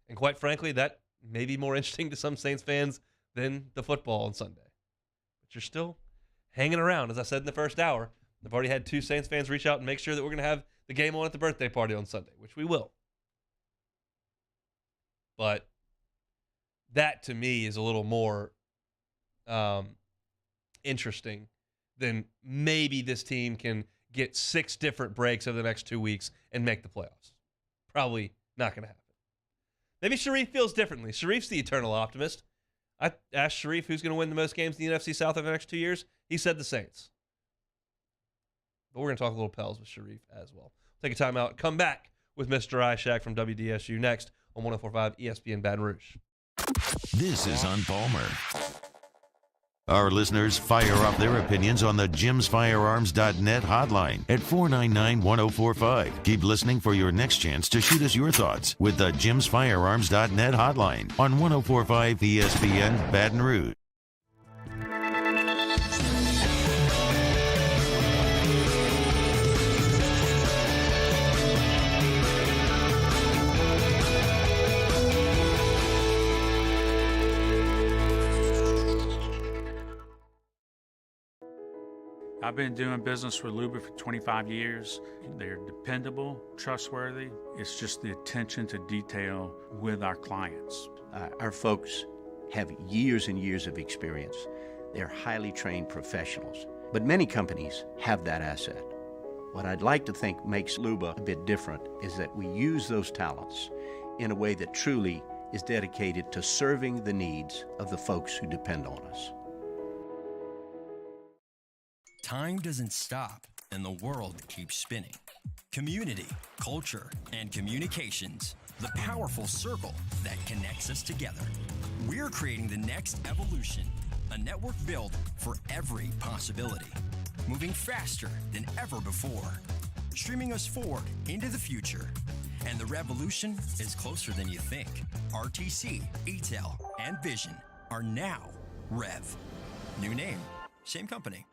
S2: And quite frankly, that may be more interesting to some Saints fans than the football on Sunday. But you're still hanging around, as I said in the first hour. I've already had 2 Saints fans reach out and make sure that we're going to have the game on at the birthday party on Sunday, which we will. But that, to me, is a little more interesting than maybe this team can get 6 different breaks over the next 2 weeks and make the playoffs. Probably not going to happen. Maybe Sharif feels differently. Sharif's the eternal optimist. I asked Sharif who's going to win the most games in the NFC South over the next 2 years. He said the Saints. But we're going to talk a little Pels with Sharif as well. Take a time out. Come back with Mr. Ishak from WDSU next on 104.5 ESPN Baton Rouge.
S1: This is on Palmer. Our listeners fire up their opinions on the jimsfirearms.net hotline at 499-1045. Keep listening for your next chance to shoot us your thoughts with the jimsfirearms.net hotline on 104.5 ESPN Baton Rouge.
S9: I've been doing business with Luba for 25 years. They're dependable, trustworthy. It's just the attention to detail with our clients.
S10: Our folks have years and years of experience. They're highly trained professionals, but many companies have that asset. What I'd like to think makes Luba a bit different is that we use those talents in a way that truly is dedicated to serving the needs of the folks who depend on us.
S11: Time doesn't stop, and the world keeps spinning. Community, culture, and communications, the powerful circle that connects us together. We're creating the next evolution, a network built for every possibility, moving faster than ever before, streaming us forward into the future. And the revolution is closer than you think. RTC, ATEL, and Vision are now Rev. New name, same company.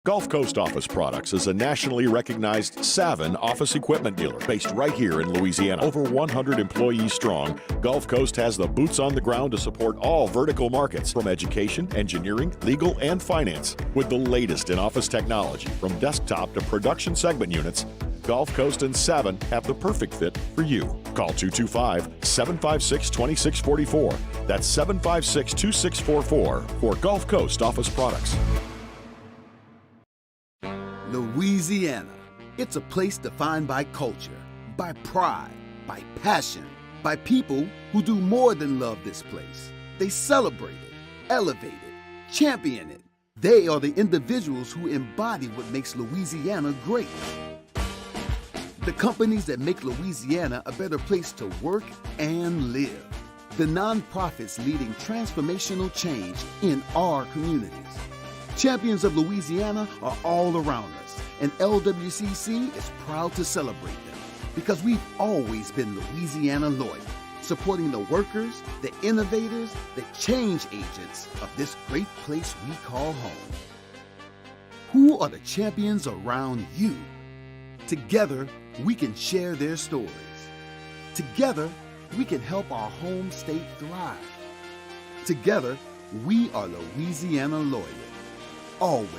S12: Gulf Coast Office Products is a nationally recognized Savin office equipment dealer based right here in Louisiana. Over 100 employees strong, Gulf Coast has the boots on the ground to support all vertical markets from education, engineering, legal, and finance. With the latest in office technology, from desktop to production segment units, Gulf Coast and Savin have the perfect fit for you. Call 225-756-2644. That's 756-2644 for Gulf Coast Office Products.
S14: Louisiana. It's a place defined by culture, by pride, by passion, by people who do more than love this place. They celebrate it, elevate it, champion it, They are the individuals who embody what makes Louisiana great. The companies that make Louisiana a better place to work and live. The nonprofits leading transformational change in our communities. Champions of Louisiana are all around us, and LWCC is proud to celebrate them because we've always been Louisiana loyal, supporting the workers, the innovators, the change agents of this great place we call home. Who are the champions around you? Together, we can share their stories. Together, we can help our home state thrive. Together, we are Louisiana loyal. Always.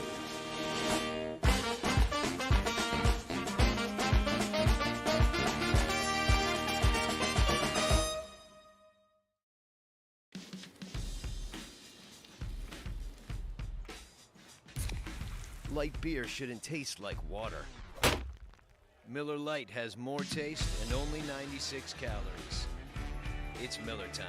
S15: Light beer shouldn't taste like water. Miller Lite has more taste and only 96 calories. It's Miller time.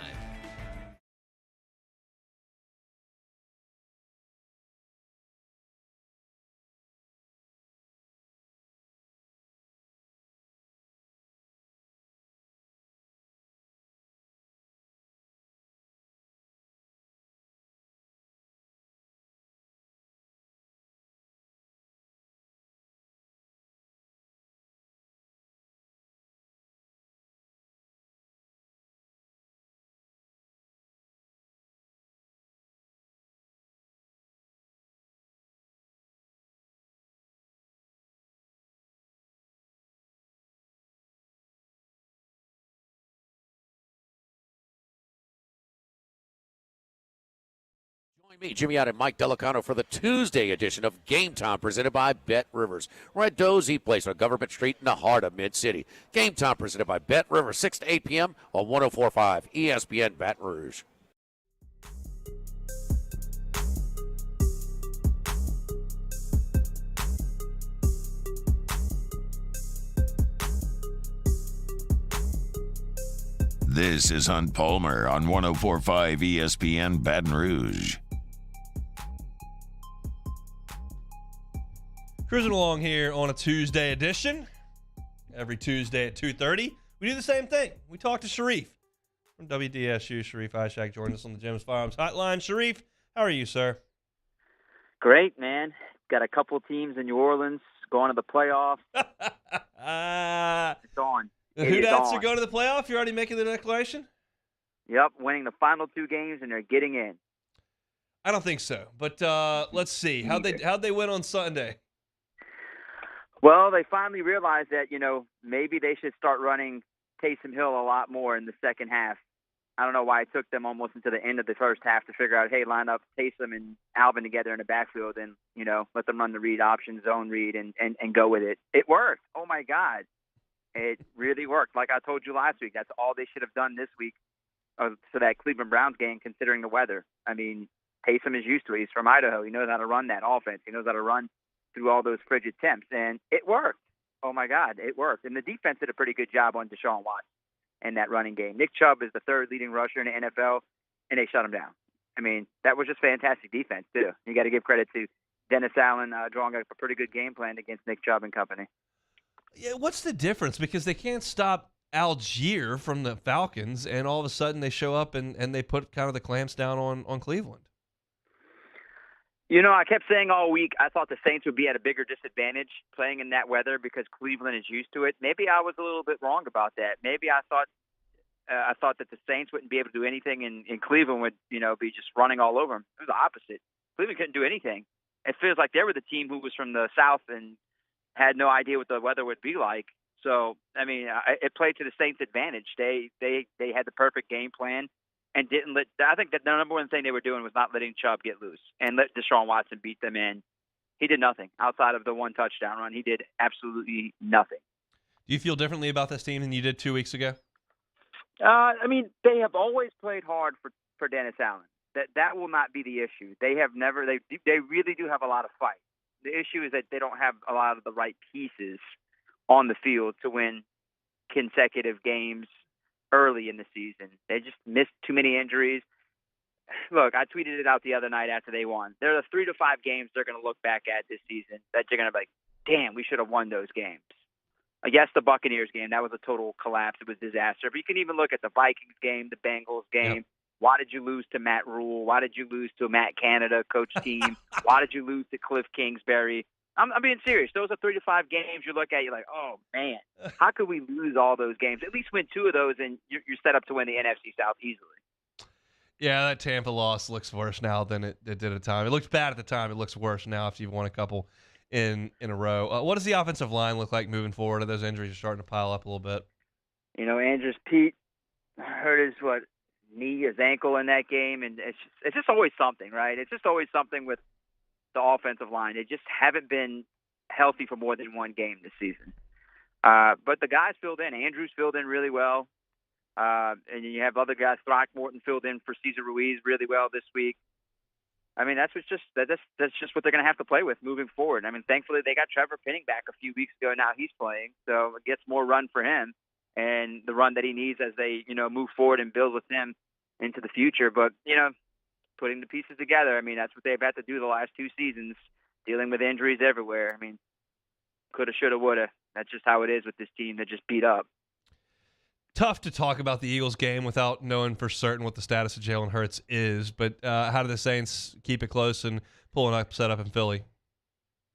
S16: Join me, Jimmy Out and Mike Delicano for the Tuesday edition of Game Time presented by Bet Rivers. We're at Dozy Place on Government Street in the heart of Mid-City. Game Time presented by Bet Rivers, 6 to 8 p.m. on 104.5 ESPN Baton Rouge.
S1: This is Hunt Palmer on 104.5 ESPN Baton Rouge.
S2: Cruising along here on a Tuesday edition. Every Tuesday at 2:30, we do the same thing. We talk to Sharif from WDSU. Sharif Ishak joined us on the Jim's Firearms Hotline. Sharif, how are you, sir?
S17: Great, man. Got a couple teams in New Orleans going to the playoffs. It's on.
S2: The Houdats are going to the playoff? You're already making the declaration?
S17: Yep, winning the final two games, and they're getting in.
S2: I don't think so, but let's see. How'd they win on Sunday?
S17: Well, they finally realized that, maybe they should start running Taysom Hill a lot more in the second half. I don't know why it took them almost into the end of the first half to figure out, hey, line up Taysom and Alvin together in the backfield and, let them run the read option, zone read, and go with it. It worked. Oh, my God. It really worked. Like I told you last week, that's all they should have done this week for that Cleveland Browns game, considering the weather. I mean, Taysom is used to it. He's from Idaho. He knows how to run that offense. He knows how to run through all those frigid temps, and it worked. Oh, my God, it worked. And the defense did a pretty good job on Deshaun Watson in that running game. Nick Chubb is the third leading rusher in the NFL, and they shut him down. I mean, that was just fantastic defense, too. You got to give credit to Dennis Allen drawing up a pretty good game plan against Nick Chubb and company.
S2: Yeah, what's the difference? Because they can't stop Algier from the Falcons, and all of a sudden they show up and they put kind of the clamps down on Cleveland.
S17: I kept saying all week I thought the Saints would be at a bigger disadvantage playing in that weather because Cleveland is used to it. Maybe I was a little bit wrong about that. Maybe I thought that the Saints wouldn't be able to do anything and Cleveland would, be just running all over them. It was the opposite. Cleveland couldn't do anything. It feels like they were the team who was from the South and had no idea what the weather would be like. So, I mean, it played to the Saints' advantage. They had the perfect game plan and didn't let – I think that the number one thing they were doing was not letting Chubb get loose and let Deshaun Watson beat them in. He did nothing outside of the one touchdown run. He did absolutely nothing.
S2: Do you feel differently about this team than you did 2 weeks ago?
S17: I mean, they have always played hard for Dennis Allen. That will not be the issue. They have never – they really do have a lot of fight. The issue is that they don't have a lot of the right pieces on the field to win consecutive games early in the season. They just missed too many injuries. look, I tweeted it out the other night after they won. There are the 3 to 5 games they're going to look back at this season that you're going to be like, damn, we should have won those games. Yes, the Buccaneers game, that was a total collapse. It was a disaster. But you can even look at the Vikings game, the Bengals game. Yep. Why did you lose to Matt Rule? Why did you lose to Matt Canada, coach team? Why did you lose to Cliff Kingsbury? I'm being serious. Those are 3 to 5 games you look at, you're like, oh, man, how could we lose all those games? At least win 2 of those, and you're set up to win the NFC South easily.
S2: Yeah, that Tampa loss looks worse now than it did at the time. It looked bad at the time. It looks worse now after you've won a couple in a row. What does the offensive line look like moving forward? Are those injuries are starting to pile up a little bit?
S17: Andrews Pete hurt his knee, his ankle in that game, and it's just always something, right? It's just always something with the offensive line. They just haven't been healthy for more than one game this season. But the guys filled in. Andrews filled in really well, and you have other guys. Throckmorton filled in for Cesar Ruiz really well this week. I mean, that's just what they're going to have to play with moving forward. I mean, thankfully they got Trevor Penning back a few weeks ago. Now he's playing, so it gets more run for him and the run that he needs as they move forward and build with him into the future. But putting the pieces together, I mean, that's what they've had to do the last 2 seasons, dealing with injuries everywhere. I mean, coulda, shoulda, woulda. That's just how it is with this team that just beat up.
S2: Tough to talk about the Eagles game without knowing for certain what the status of Jalen Hurts is, but how do the Saints keep it close and pull an upset up in Philly?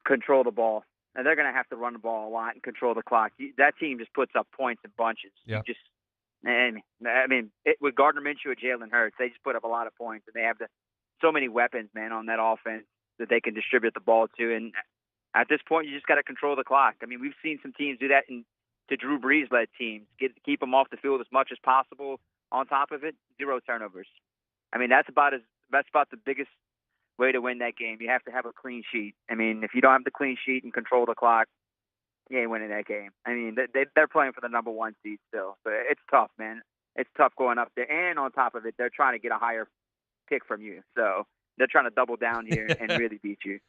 S17: Control the ball. And they're going to have to run the ball a lot and control the clock. That team just puts up points in bunches.
S2: Yeah.
S17: With Gardner Minshew and Jalen Hurts, they just put up a lot of points, and they have so many weapons, man, on that offense that they can distribute the ball to. And at this point, you just got to control the clock. I mean, we've seen some teams do that to Drew Brees-led teams, keep them off the field as much as possible. On top of it, 0 turnovers. I mean, that's about the biggest way to win that game. You have to have a clean sheet. I mean, if you don't have the clean sheet and control the clock, you ain't winning that game. I mean, they're playing for the number 1 seed still. So it's tough, man. It's tough going up there. And on top of it, they're trying to get a higher pick from you. So they're trying to double down here and really beat you.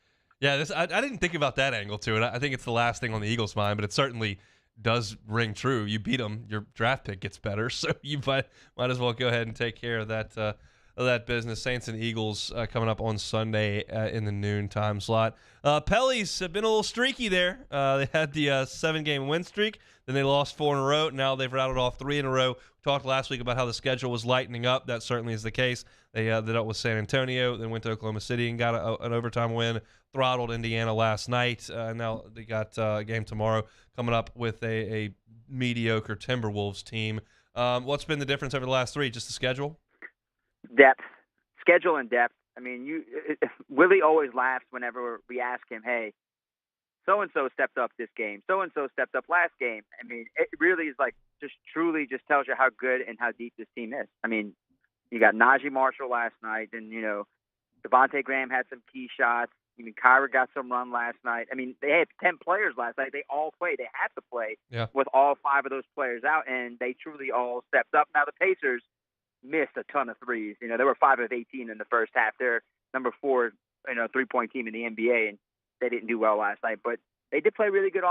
S2: Yeah, I didn't think about that angle to it. I think it's the last thing on the Eagles' mind, but it certainly does ring true. You beat them, your draft pick gets better, so you might as well go ahead and take care of that business. Saints and Eagles coming up on Sunday in the noon time slot. Pellies have been a little streaky there. They had the 7-game win streak, then they lost 4 in a row. Now they've rattled off 3 in a row. We talked last week about how the schedule was lightening up. That certainly is the case. They dealt with San Antonio, then went to Oklahoma City and got an overtime win. Throttled Indiana last night. Now they got a game tomorrow coming up with a mediocre Timberwolves team. What's been the difference over the last 3? Just the schedule?
S17: Depth. Schedule and depth. I mean, Willie always laughs whenever we ask him, hey, so-and-so stepped up this game. So-and-so stepped up last game. I mean, it really is truly tells you how good and how deep this team is. I mean, you got Najee Marshall last night, and, Devontae Graham had some key shots. I mean, Kyra got some run last night. I mean, they had 10 players last night. They all played. They had to play with all 5 of those players out, and they truly all stepped up. Now, the Pacers missed a ton of threes. They were 5 of 18 in the first half. They're number 4, 3-point team in the NBA, and they didn't do well last night. But they did play really good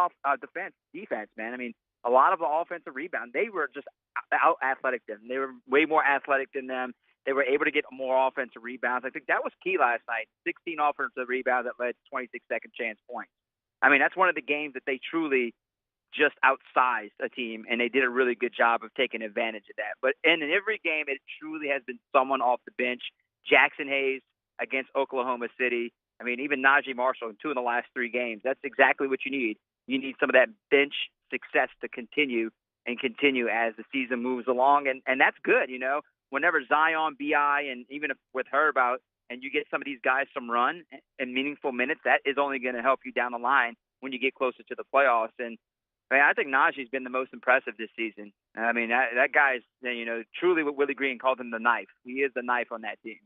S17: defense, man. I mean, a lot of the offensive rebound, they were just out-athletic than them. They were way more athletic than them. They were able to get more offensive rebounds. I think that was key last night. 16 offensive rebounds that led to 26 second chance points. I mean, that's one of the games that they truly just outsized a team, and they did a really good job of taking advantage of that. But in every game, it truly has been someone off the bench. Jackson Hayes against Oklahoma City. I mean, even Najee Marshall in 2 of the last 3 games. That's exactly what you need. You need some of that bench success to continue as the season moves along, and that's good, Whenever Zion, B.I., and even with Herb out, and you get some of these guys some run and meaningful minutes, that is only going to help you down the line when you get closer to the playoffs. And I think Najee's been the most impressive this season. I mean, that guy's, truly what Willie Green called him, the knife. He is the knife on that team.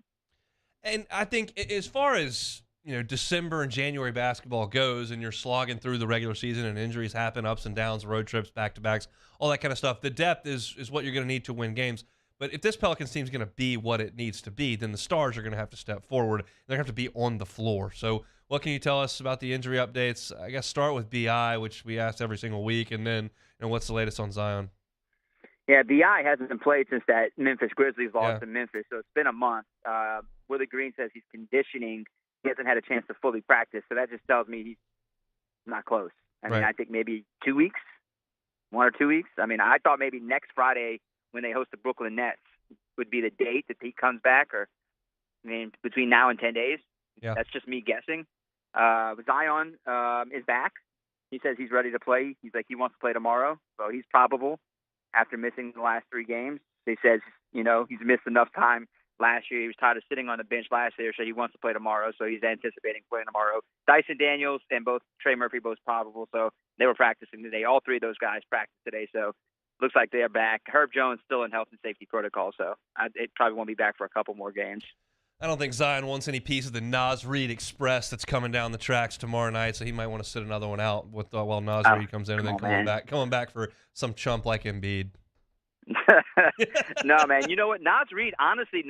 S2: And I think as far as, December and January basketball goes, and you're slogging through the regular season and injuries happen, ups and downs, road trips, back-to-backs, all that kind of stuff, the depth is what you're going to need to win games. But if this Pelicans team is going to be what it needs to be, then the stars are going to have to step forward. They're going to have to be on the floor. So what can you tell us about the injury updates? I guess start with B.I., which we asked every single week, and then what's the latest on Zion?
S17: Yeah, VI hasn't been played since that Memphis Grizzlies lost to Memphis, so it's been a month. Willie Green says he's conditioning. He hasn't had a chance to fully practice, so that just tells me he's not close. I mean, I think maybe 2 weeks, 1 or 2 weeks. I mean, I thought maybe next Friday when they host the Brooklyn Nets would be the date that he comes back, or I mean, between now and 10 days.
S2: Yeah.
S17: That's just me guessing. Zion is back. He says he's ready to play. He's like, he wants to play tomorrow, so he's probable after missing the last 3 games. He says, he's missed enough time last year. He was tired of sitting on the bench last year, so he wants to play tomorrow, so he's anticipating playing tomorrow. Dyson Daniels and both Trey Murphy, both probable, so they were practicing today. All 3 of those guys practiced today, so looks like they're back. Herb Jones still in health and safety protocol, so it probably won't be back for a couple more games.
S2: I don't think Zion wants any piece of the Nas Reed Express that's coming down the tracks tomorrow night, so he might want to sit another one out while Nas Reed comes in and then coming back for some chump like Embiid.
S17: No, man. You know what? Nas Reed, honestly,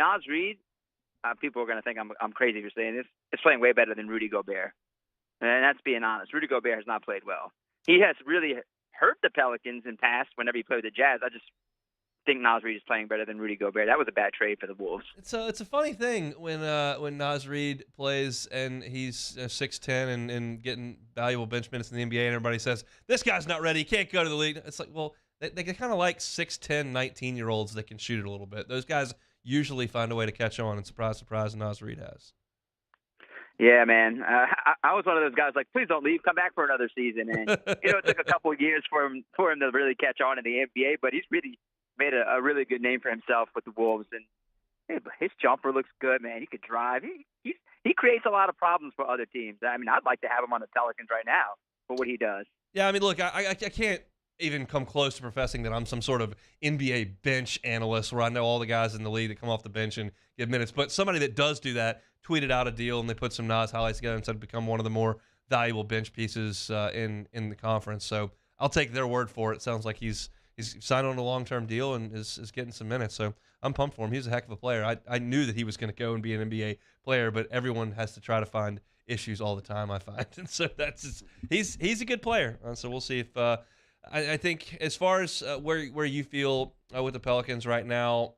S17: people are going to think I'm crazy for saying this. It's playing way better than Rudy Gobert. And that's being honest. Rudy Gobert has not played well. He has really hurt the Pelicans in past whenever he played with the Jazz. I just think Nas Reed is playing better than Rudy Gobert. That was a bad trade for the Wolves.
S2: It's a funny thing when Nas Reed plays and he's 6'10" and getting valuable bench minutes in the NBA, and everybody says, this guy's not ready, he can't go to the league. It's like, well, they kind of like 6'10", 19-year-olds that can shoot it a little bit. Those guys usually find a way to catch on, and surprise, Nas Reed has.
S17: Yeah, man. I was one of those guys like, please don't leave, come back for another season. And it took a couple of years for him to really catch on in the NBA, but he's really made a really good name for himself with the Wolves. And his jumper looks good, man. He could drive. He creates a lot of problems for other teams. I mean, I'd like to have him on the Pelicans right now for what he does.
S2: Yeah, I mean, look, I can't even come close to professing that I'm some sort of NBA bench analyst where I know all the guys in the league that come off the bench and give minutes. But somebody that does do that tweeted out a deal, and they put some Nas highlights together and said become one of the more valuable bench pieces in the conference. So I'll take their word for it. Sounds like he's signed on a long-term deal and is getting some minutes. So I'm pumped for him. He's a heck of a player. I knew that he was going to go and be an NBA player, but everyone has to try to find issues all the time, I find. And so he's a good player. So we'll see if I think as far as where you feel with the Pelicans right now,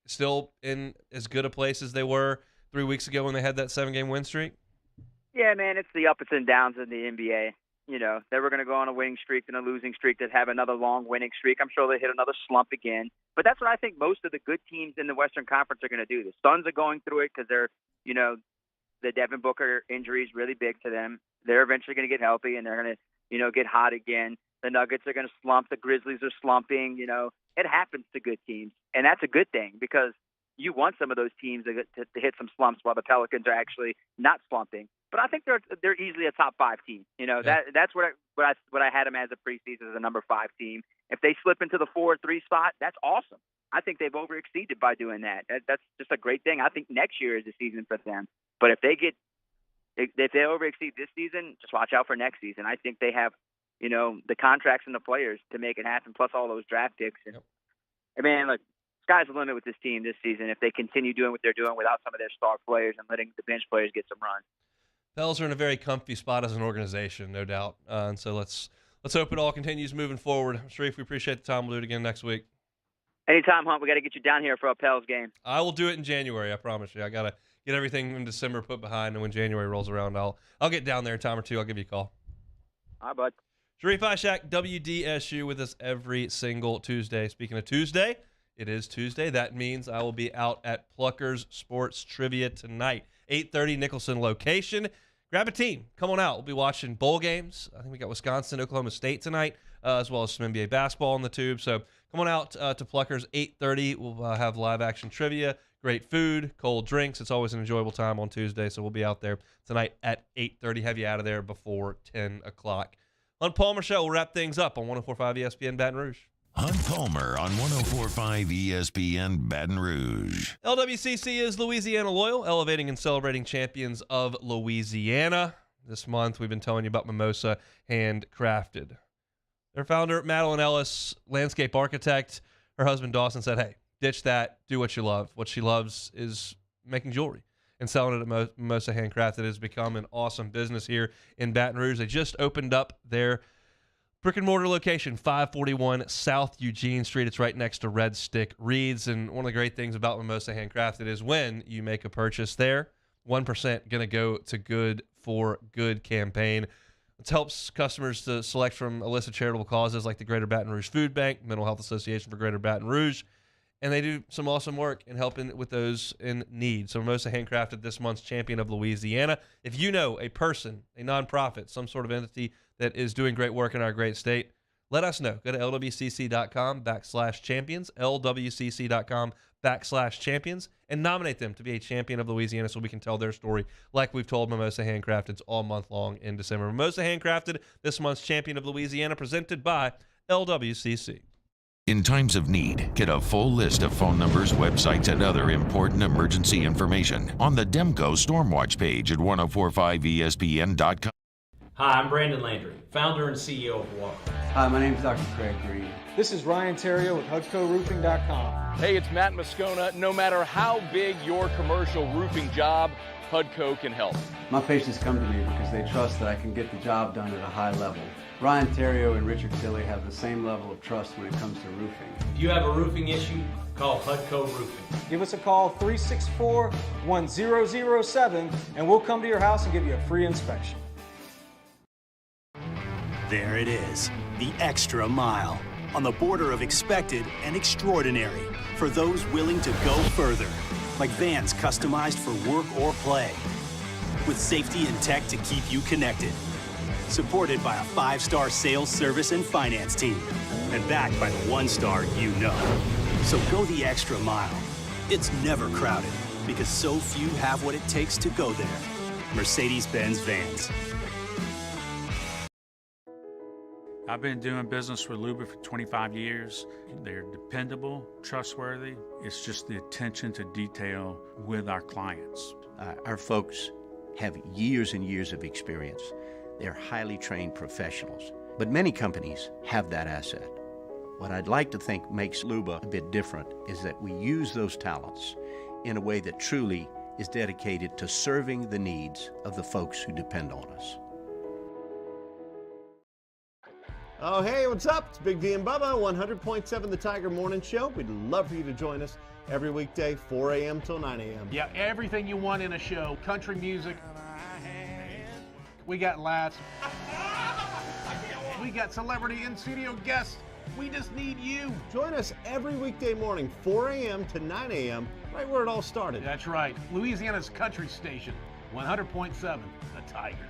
S2: still in as good a place as they were 3 weeks ago when they had that 7-game win streak?
S17: Yeah, man, it's the ups and downs in the NBA. They were going to go on a winning streak and a losing streak, to have another long winning streak. I'm sure they hit another slump again. But that's what I think most of the good teams in the Western Conference are going to do. The Suns are going through it because they're, the Devin Booker injury is really big to them. They're eventually going to get healthy, and they're going to, get hot again. The Nuggets are going to slump. The Grizzlies are slumping. It happens to good teams. And that's a good thing because you want some of those teams to hit some slumps while the Pelicans are actually not slumping. But I think they're easily a top 5 team. That's what I had them as a preseason, as a number 5 team. If they slip into the 4 or 3 spot, that's awesome. I think they've overexceeded by doing that. That's just a great thing. I think next year is the season for them. But if they overexceed this season, just watch out for next season. I think they have, the contracts and the players to make it happen, plus all those draft picks. And man, look, sky's the limit with this team this season if they continue doing what they're doing without some of their star players and letting the bench players get some run.
S2: Pels are in a very comfy spot as an organization, no doubt. And so let's hope it all continues moving forward. Sharif, we appreciate the time. We'll do it again next week.
S17: Anytime, Hunt. We got to get you down here for a Pels game.
S2: I will do it in January, I promise you. I got to get everything in December put behind, and when January rolls around, I'll get down there in a time or two. I'll give you a call.
S17: All right, bud.
S2: Sharif Ishak, WDSU, with us every single Tuesday. Speaking of Tuesday, it is Tuesday. That means I will be out at Pluckers Sports Trivia tonight. 8:30 Nicholson location. Grab a team. Come on out. We'll be watching bowl games. I think we got Wisconsin, Oklahoma State tonight, as well as some NBA basketball on the tube. So come on out to Pluckers, 8:30. We'll have live action trivia, great food, cold drinks. It's always an enjoyable time on Tuesday, so we'll be out there tonight at 8:30. Have you out of there before 10 o'clock. Hunt Palmer Show, we'll wrap things up on 104.5 ESPN Baton Rouge.
S1: Hunt Palmer on 104.5 ESPN Baton Rouge.
S2: LWCC is Louisiana Loyal, elevating and celebrating champions of Louisiana. This month, we've been telling you about Mimosa Handcrafted. Their founder, Madeline Ellis, landscape architect, her husband, Dawson, said, hey, ditch that, do what you love. What she loves is making jewelry and selling it at Mimosa Handcrafted. Has become an awesome business here in Baton Rouge. They just opened up their Brick and mortar location, 541 South Eugene Street. It's right next to Red Stick Reeds. And one of the great things about Mimosa Handcrafted is when you make a purchase there, 1% going to go to Good for Good campaign. It helps customers to select from a list of charitable causes like the Greater Baton Rouge Food Bank, Mental Health Association for Greater Baton Rouge, and they do some awesome work in helping with those in need. So Mimosa Handcrafted, this month's Champion of Louisiana. If you know a person, a nonprofit, some sort of entity that is doing great work in our great state, let us know. Go to lwcc.com/champions, lwcc.com/champions, and nominate them to be a Champion of Louisiana so we can tell their story like we've told Mimosa Handcrafted's all month long in December. Mimosa Handcrafted, this month's Champion of Louisiana, presented by LWCC.
S1: In times of need, get a full list of phone numbers, websites, and other important emergency information on the Demco Stormwatch page at 1045ESPN.com.
S3: Hi, I'm Brandon Landry, founder and CEO of Walker.
S13: Hi, my name is Dr. Craig Green.
S18: This is Ryan Terrio with HUDCORoofing.com.
S19: Hey, it's Matt Moscona. No matter how big your commercial roofing job, HUDCO can help.
S13: My patients come to me because they trust that I can get the job done at a high level. Ryan Terrio and Richard Tilley have the same level of trust when it comes to roofing.
S3: If you have a roofing issue, call HUDCO Roofing.
S18: Give us a call, 364-1007, and we'll come to your house and give you a free inspection.
S22: There it is, the extra mile, on the border of expected and extraordinary for those willing to go further, like vans customized for work or play, with safety and tech to keep you connected, supported by a 5-star sales, service, and finance team, and backed by the 1-star you know. So go the extra mile. It's never crowded, because so few have what it takes to go there. Mercedes-Benz Vans.
S9: I've been doing business with Luba for 25 years. They're dependable, trustworthy. It's just the attention to detail with our clients.
S10: Our folks have years and years of experience. They're highly trained professionals. But many companies have that asset. What I'd like to think makes Luba a bit different is that we use those talents in a way that truly is dedicated to serving the needs of the folks who depend on us.
S23: Oh, hey, what's up? It's Big D and Bubba, 100.7 The Tiger Morning Show. We'd love for you to join us every weekday, 4 a.m. till 9 a.m.
S26: Yeah, everything you want in a show. Country music. We got laughs. We got celebrity in-studio guests. We just need you.
S23: Join us every weekday morning, 4 a.m. to 9 a.m., right where it all started.
S26: That's right. Louisiana's country station, 100.7 The Tiger.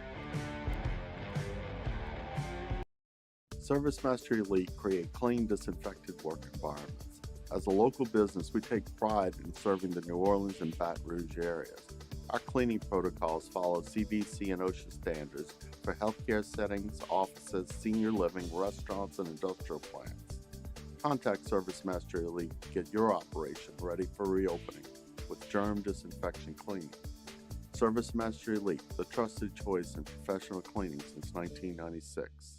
S21: ServiceMaster Elite create clean, disinfected work environments. As a local business, we take pride in serving the New Orleans and Baton Rouge areas. Our cleaning protocols follow CDC and OSHA standards for healthcare settings, offices, senior living, restaurants, and industrial plants. Contact ServiceMaster Elite to get your operation ready for reopening with germ disinfection cleaning. ServiceMaster Elite, the trusted choice in professional cleaning since 1996.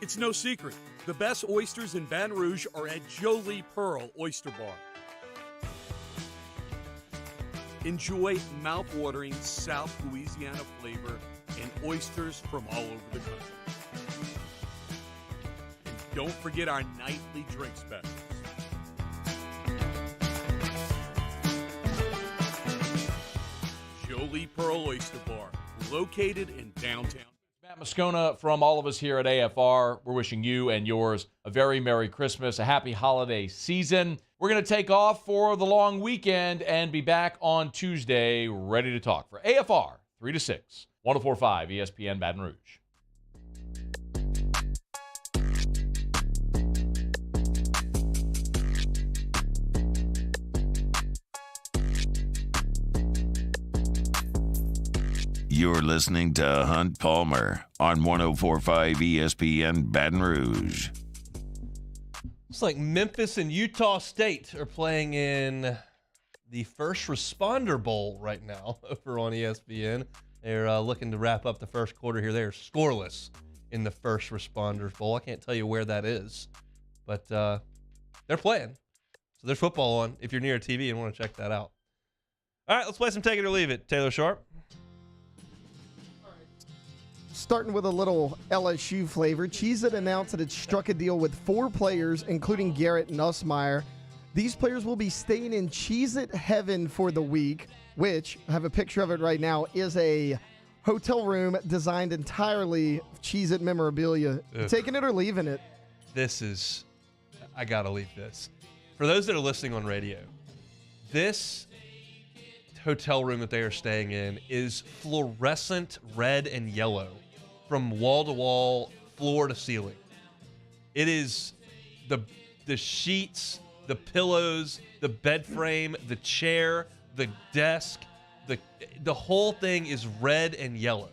S24: It's no secret. The best oysters in Baton Rouge are at Jolie Pearl Oyster Bar. Enjoy mouth-watering South Louisiana flavor and oysters from all over the country. And don't forget our nightly drink specials. Jolie Pearl Oyster Bar, located in downtown.
S27: Matt Moscona from all of us here at AFR. We're wishing you and yours a very Merry Christmas, a happy holiday season. We're going to take off for the long weekend and be back on Tuesday ready to talk for AFR 3 to 6, 104.5 ESPN Baton Rouge.
S1: You're listening to Hunt Palmer on 104.5 ESPN Baton Rouge.
S2: It's like Memphis and Utah State are playing in the First Responder Bowl right now over on ESPN. They're looking to wrap up the first quarter here. They are scoreless in the First Responders Bowl. I can't tell you where that is, but they're playing. So there's football on if you're near a TV and want to check that out. All right, let's play some Take It or Leave It. Taylor Sharp.
S4: starting with a little LSU flavor, Cheez-It announced that it struck a deal with 4 players, including Garrett Nussmeier. These players will be staying in Cheez-It heaven for the week, which, I have a picture of it right now, is a hotel room designed entirely of Cheez-It memorabilia. Taking it or leaving it?
S2: I got to leave this. For those that are listening on radio, this hotel room that they are staying in is fluorescent red and yellow from wall to wall, floor to ceiling. It is the sheets, the pillows, the bed frame, the chair, the desk, the whole thing is red and yellow.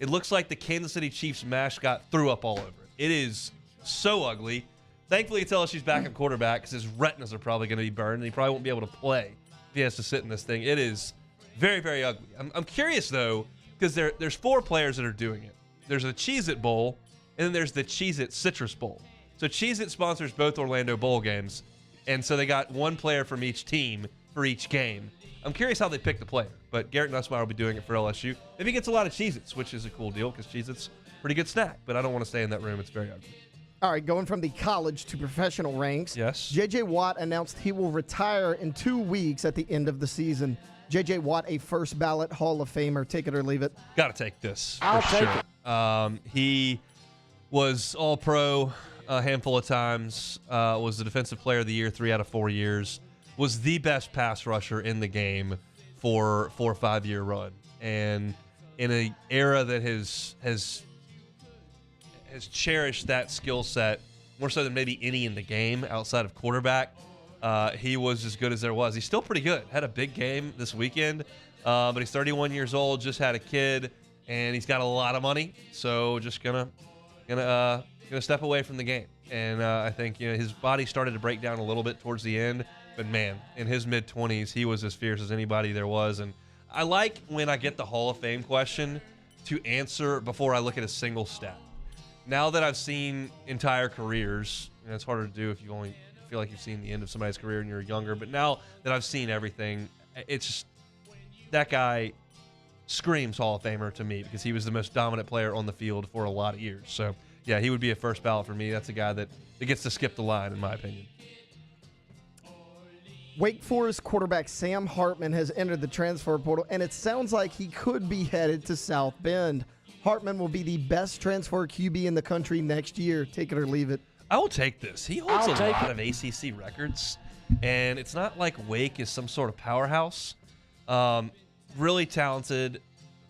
S2: It looks like the Kansas City Chiefs mascot threw up all over it. It is so ugly. Thankfully, it's LSU's backup quarterback because his retinas are probably going to be burned, and he probably won't be able to play if he has to sit in this thing. It is very, very ugly. I'm curious, though, because there's 4 players that are doing it. There's a Cheez-It Bowl, and then there's the Cheez-It Citrus Bowl. So Cheez-It sponsors both Orlando Bowl games, and so they got 1 player from each team for each game. I'm curious how they pick the player, but Garrett Nussmeier will be doing it for LSU. Maybe he gets a lot of Cheez-Its, which is a cool deal because Cheez-Its pretty good snack, but I don't want to stay in that room. It's very ugly.
S4: All right, going from the college to professional ranks.
S2: Yes.
S4: J.J. Watt announced he will retire in 2 weeks at the end of the season. J.J. Watt, a first ballot Hall of Famer. Take it or leave it.
S2: Got to take this.
S4: I'll
S2: for
S4: take
S2: sure. He was all-pro a handful of times, was the defensive player of the year 3 out of 4 years, was the best pass rusher in the game for 4 or 5 year run. And in an era that has cherished that skill set more so than maybe any in the game outside of quarterback, he was as good as there was. He's still pretty good. Had a big game this weekend, but he's 31 years old, just had a kid, and he's got a lot of money. So just gonna step away from the game. And I think his body started to break down a little bit towards the end. But man, in his mid-20s, he was as fierce as anybody there was. And I like when I get the Hall of Fame question to answer before I look at a single stat. Now that I've seen entire careers, and it's harder to do if you only feel like you've seen the end of somebody's career and you're younger, but now that I've seen everything, it's just that guy screams Hall of Famer to me because he was the most dominant player on the field for a lot of years. So, yeah, he would be a first ballot for me. That's a guy that gets to skip the line, in my opinion.
S4: Wake Forest quarterback Sam Hartman has entered the transfer portal, and it sounds like he could be headed to South Bend. Hartman will be the best transfer QB in the country next year. Take it or leave it.
S2: I will take this. He holds a lot of ACC records, and it's not like Wake is some sort of powerhouse. Really talented,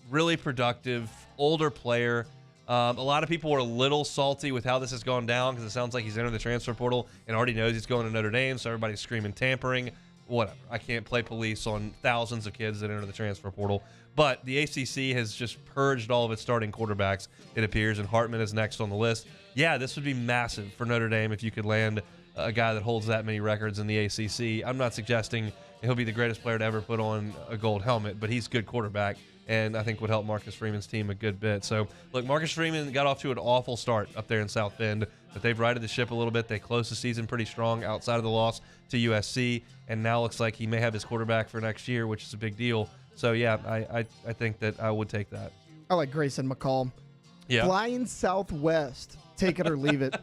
S2: really productive, older player. A lot of people are a little salty with how this has gone down because it sounds like he's entered the transfer portal and already knows he's going to Notre Dame, so everybody's screaming tampering. Whatever. I can't play police on thousands of kids that enter the transfer portal. But the ACC has just purged all of its starting quarterbacks, it appears, and Hartman is next on the list. Yeah, this would be massive for Notre Dame if you could land a guy that holds that many records in the ACC. I'm not suggesting he'll be the greatest player to ever put on a gold helmet, but he's a good quarterback, and I think would help Marcus Freeman's team a good bit. So, look, Marcus Freeman got off to an awful start up there in South Bend, but they've righted the ship a little bit. They closed the season pretty strong outside of the loss to USC, and now looks like he may have his quarterback for next year, which is a big deal. So, yeah, I think that I would take that.
S4: I like Grayson McCall.
S2: Yeah.
S4: Flying Southwest. Take it or leave it.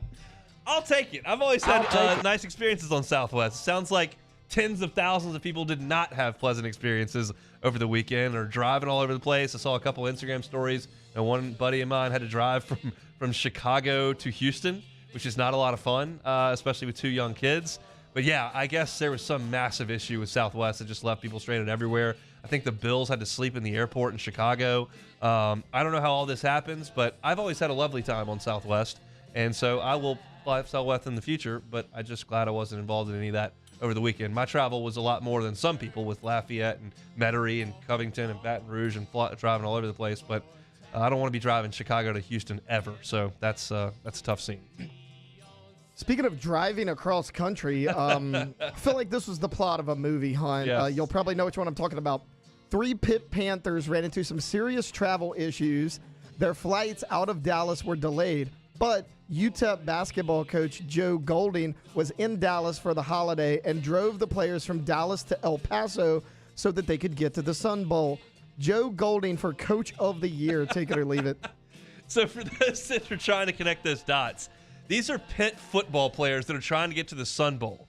S2: I'll take it. I've always had nice experiences on Southwest. Sounds like tens of thousands of people did not have pleasant experiences over the weekend or driving all over the place. I saw a couple Instagram stories, and one buddy of mine had to drive from Chicago to Houston, which is not a lot of fun, especially with 2 young kids. But yeah, I guess there was some massive issue with Southwest that just left people stranded everywhere. I think the Bills had to sleep in the airport in Chicago. I don't know how all this happens, but I've always had a lovely time on Southwest, and so I will fly Southwest in the future, but I'm just glad I wasn't involved in any of that over the weekend. My travel was a lot more than some people with Lafayette and Metairie and Covington and Baton Rouge and driving all over the place, but I don't want to be driving Chicago to Houston ever, so that's a tough scene.
S4: Speaking of driving across country, I feel like this was the plot of a movie, Hunt.
S2: Yes.
S4: You'll probably know which one I'm talking about. 3 Pitt Panthers ran into some serious travel issues. Their flights out of Dallas were delayed, but UTEP basketball coach Joe Golding was in Dallas for the holiday and drove the players from Dallas to El Paso so that they could get to the Sun Bowl. Joe Golding for Coach of the Year. Take it or leave it.
S2: So for those that are trying to connect those dots, these are Pitt football players that are trying to get to the Sun Bowl.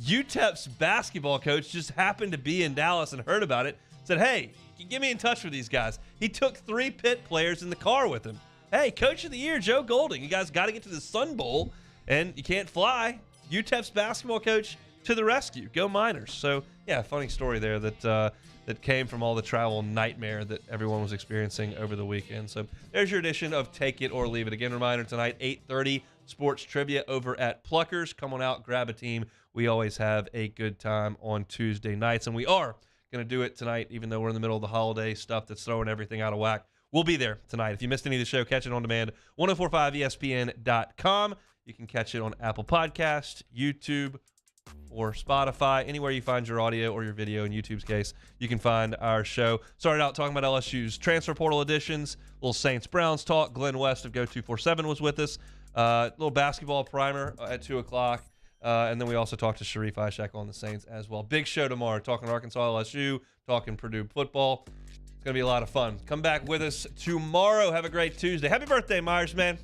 S2: UTEP's basketball coach just happened to be in Dallas and heard about it. Said, hey, get me in touch with these guys. He took 3 Pitt players in the car with him. Hey, Coach of the Year, Joe Golding. You guys got to get to the Sun Bowl, and you can't fly. UTEP's basketball coach to the rescue. Go Miners. So, yeah, funny story there that came from all the travel nightmare that everyone was experiencing over the weekend. So there's your edition of Take It or Leave It. Again, reminder tonight, 8:30, sports trivia over at Pluckers. Come on out, grab a team. We always have a good time on Tuesday nights, and we are going to do it tonight, even though we're in the middle of the holiday stuff that's throwing everything out of whack. We'll be there tonight. If you missed any of the show, catch it on demand, 1045ESPN.com. You can catch it on Apple Podcast, YouTube, or Spotify. Anywhere you find your audio or your video, in YouTube's case, you can find our show. Started out talking about LSU's transfer portal additions, little Saints-Browns talk. Glenn West of Go247 was with us. Little basketball primer at 2 o'clock. And then we also talked to Sharif Ishak on the Saints as well. Big show tomorrow, talking Arkansas LSU, talking Purdue football. It's going to be a lot of fun. Come back with us tomorrow. Have a great Tuesday. Happy birthday, Myers, man.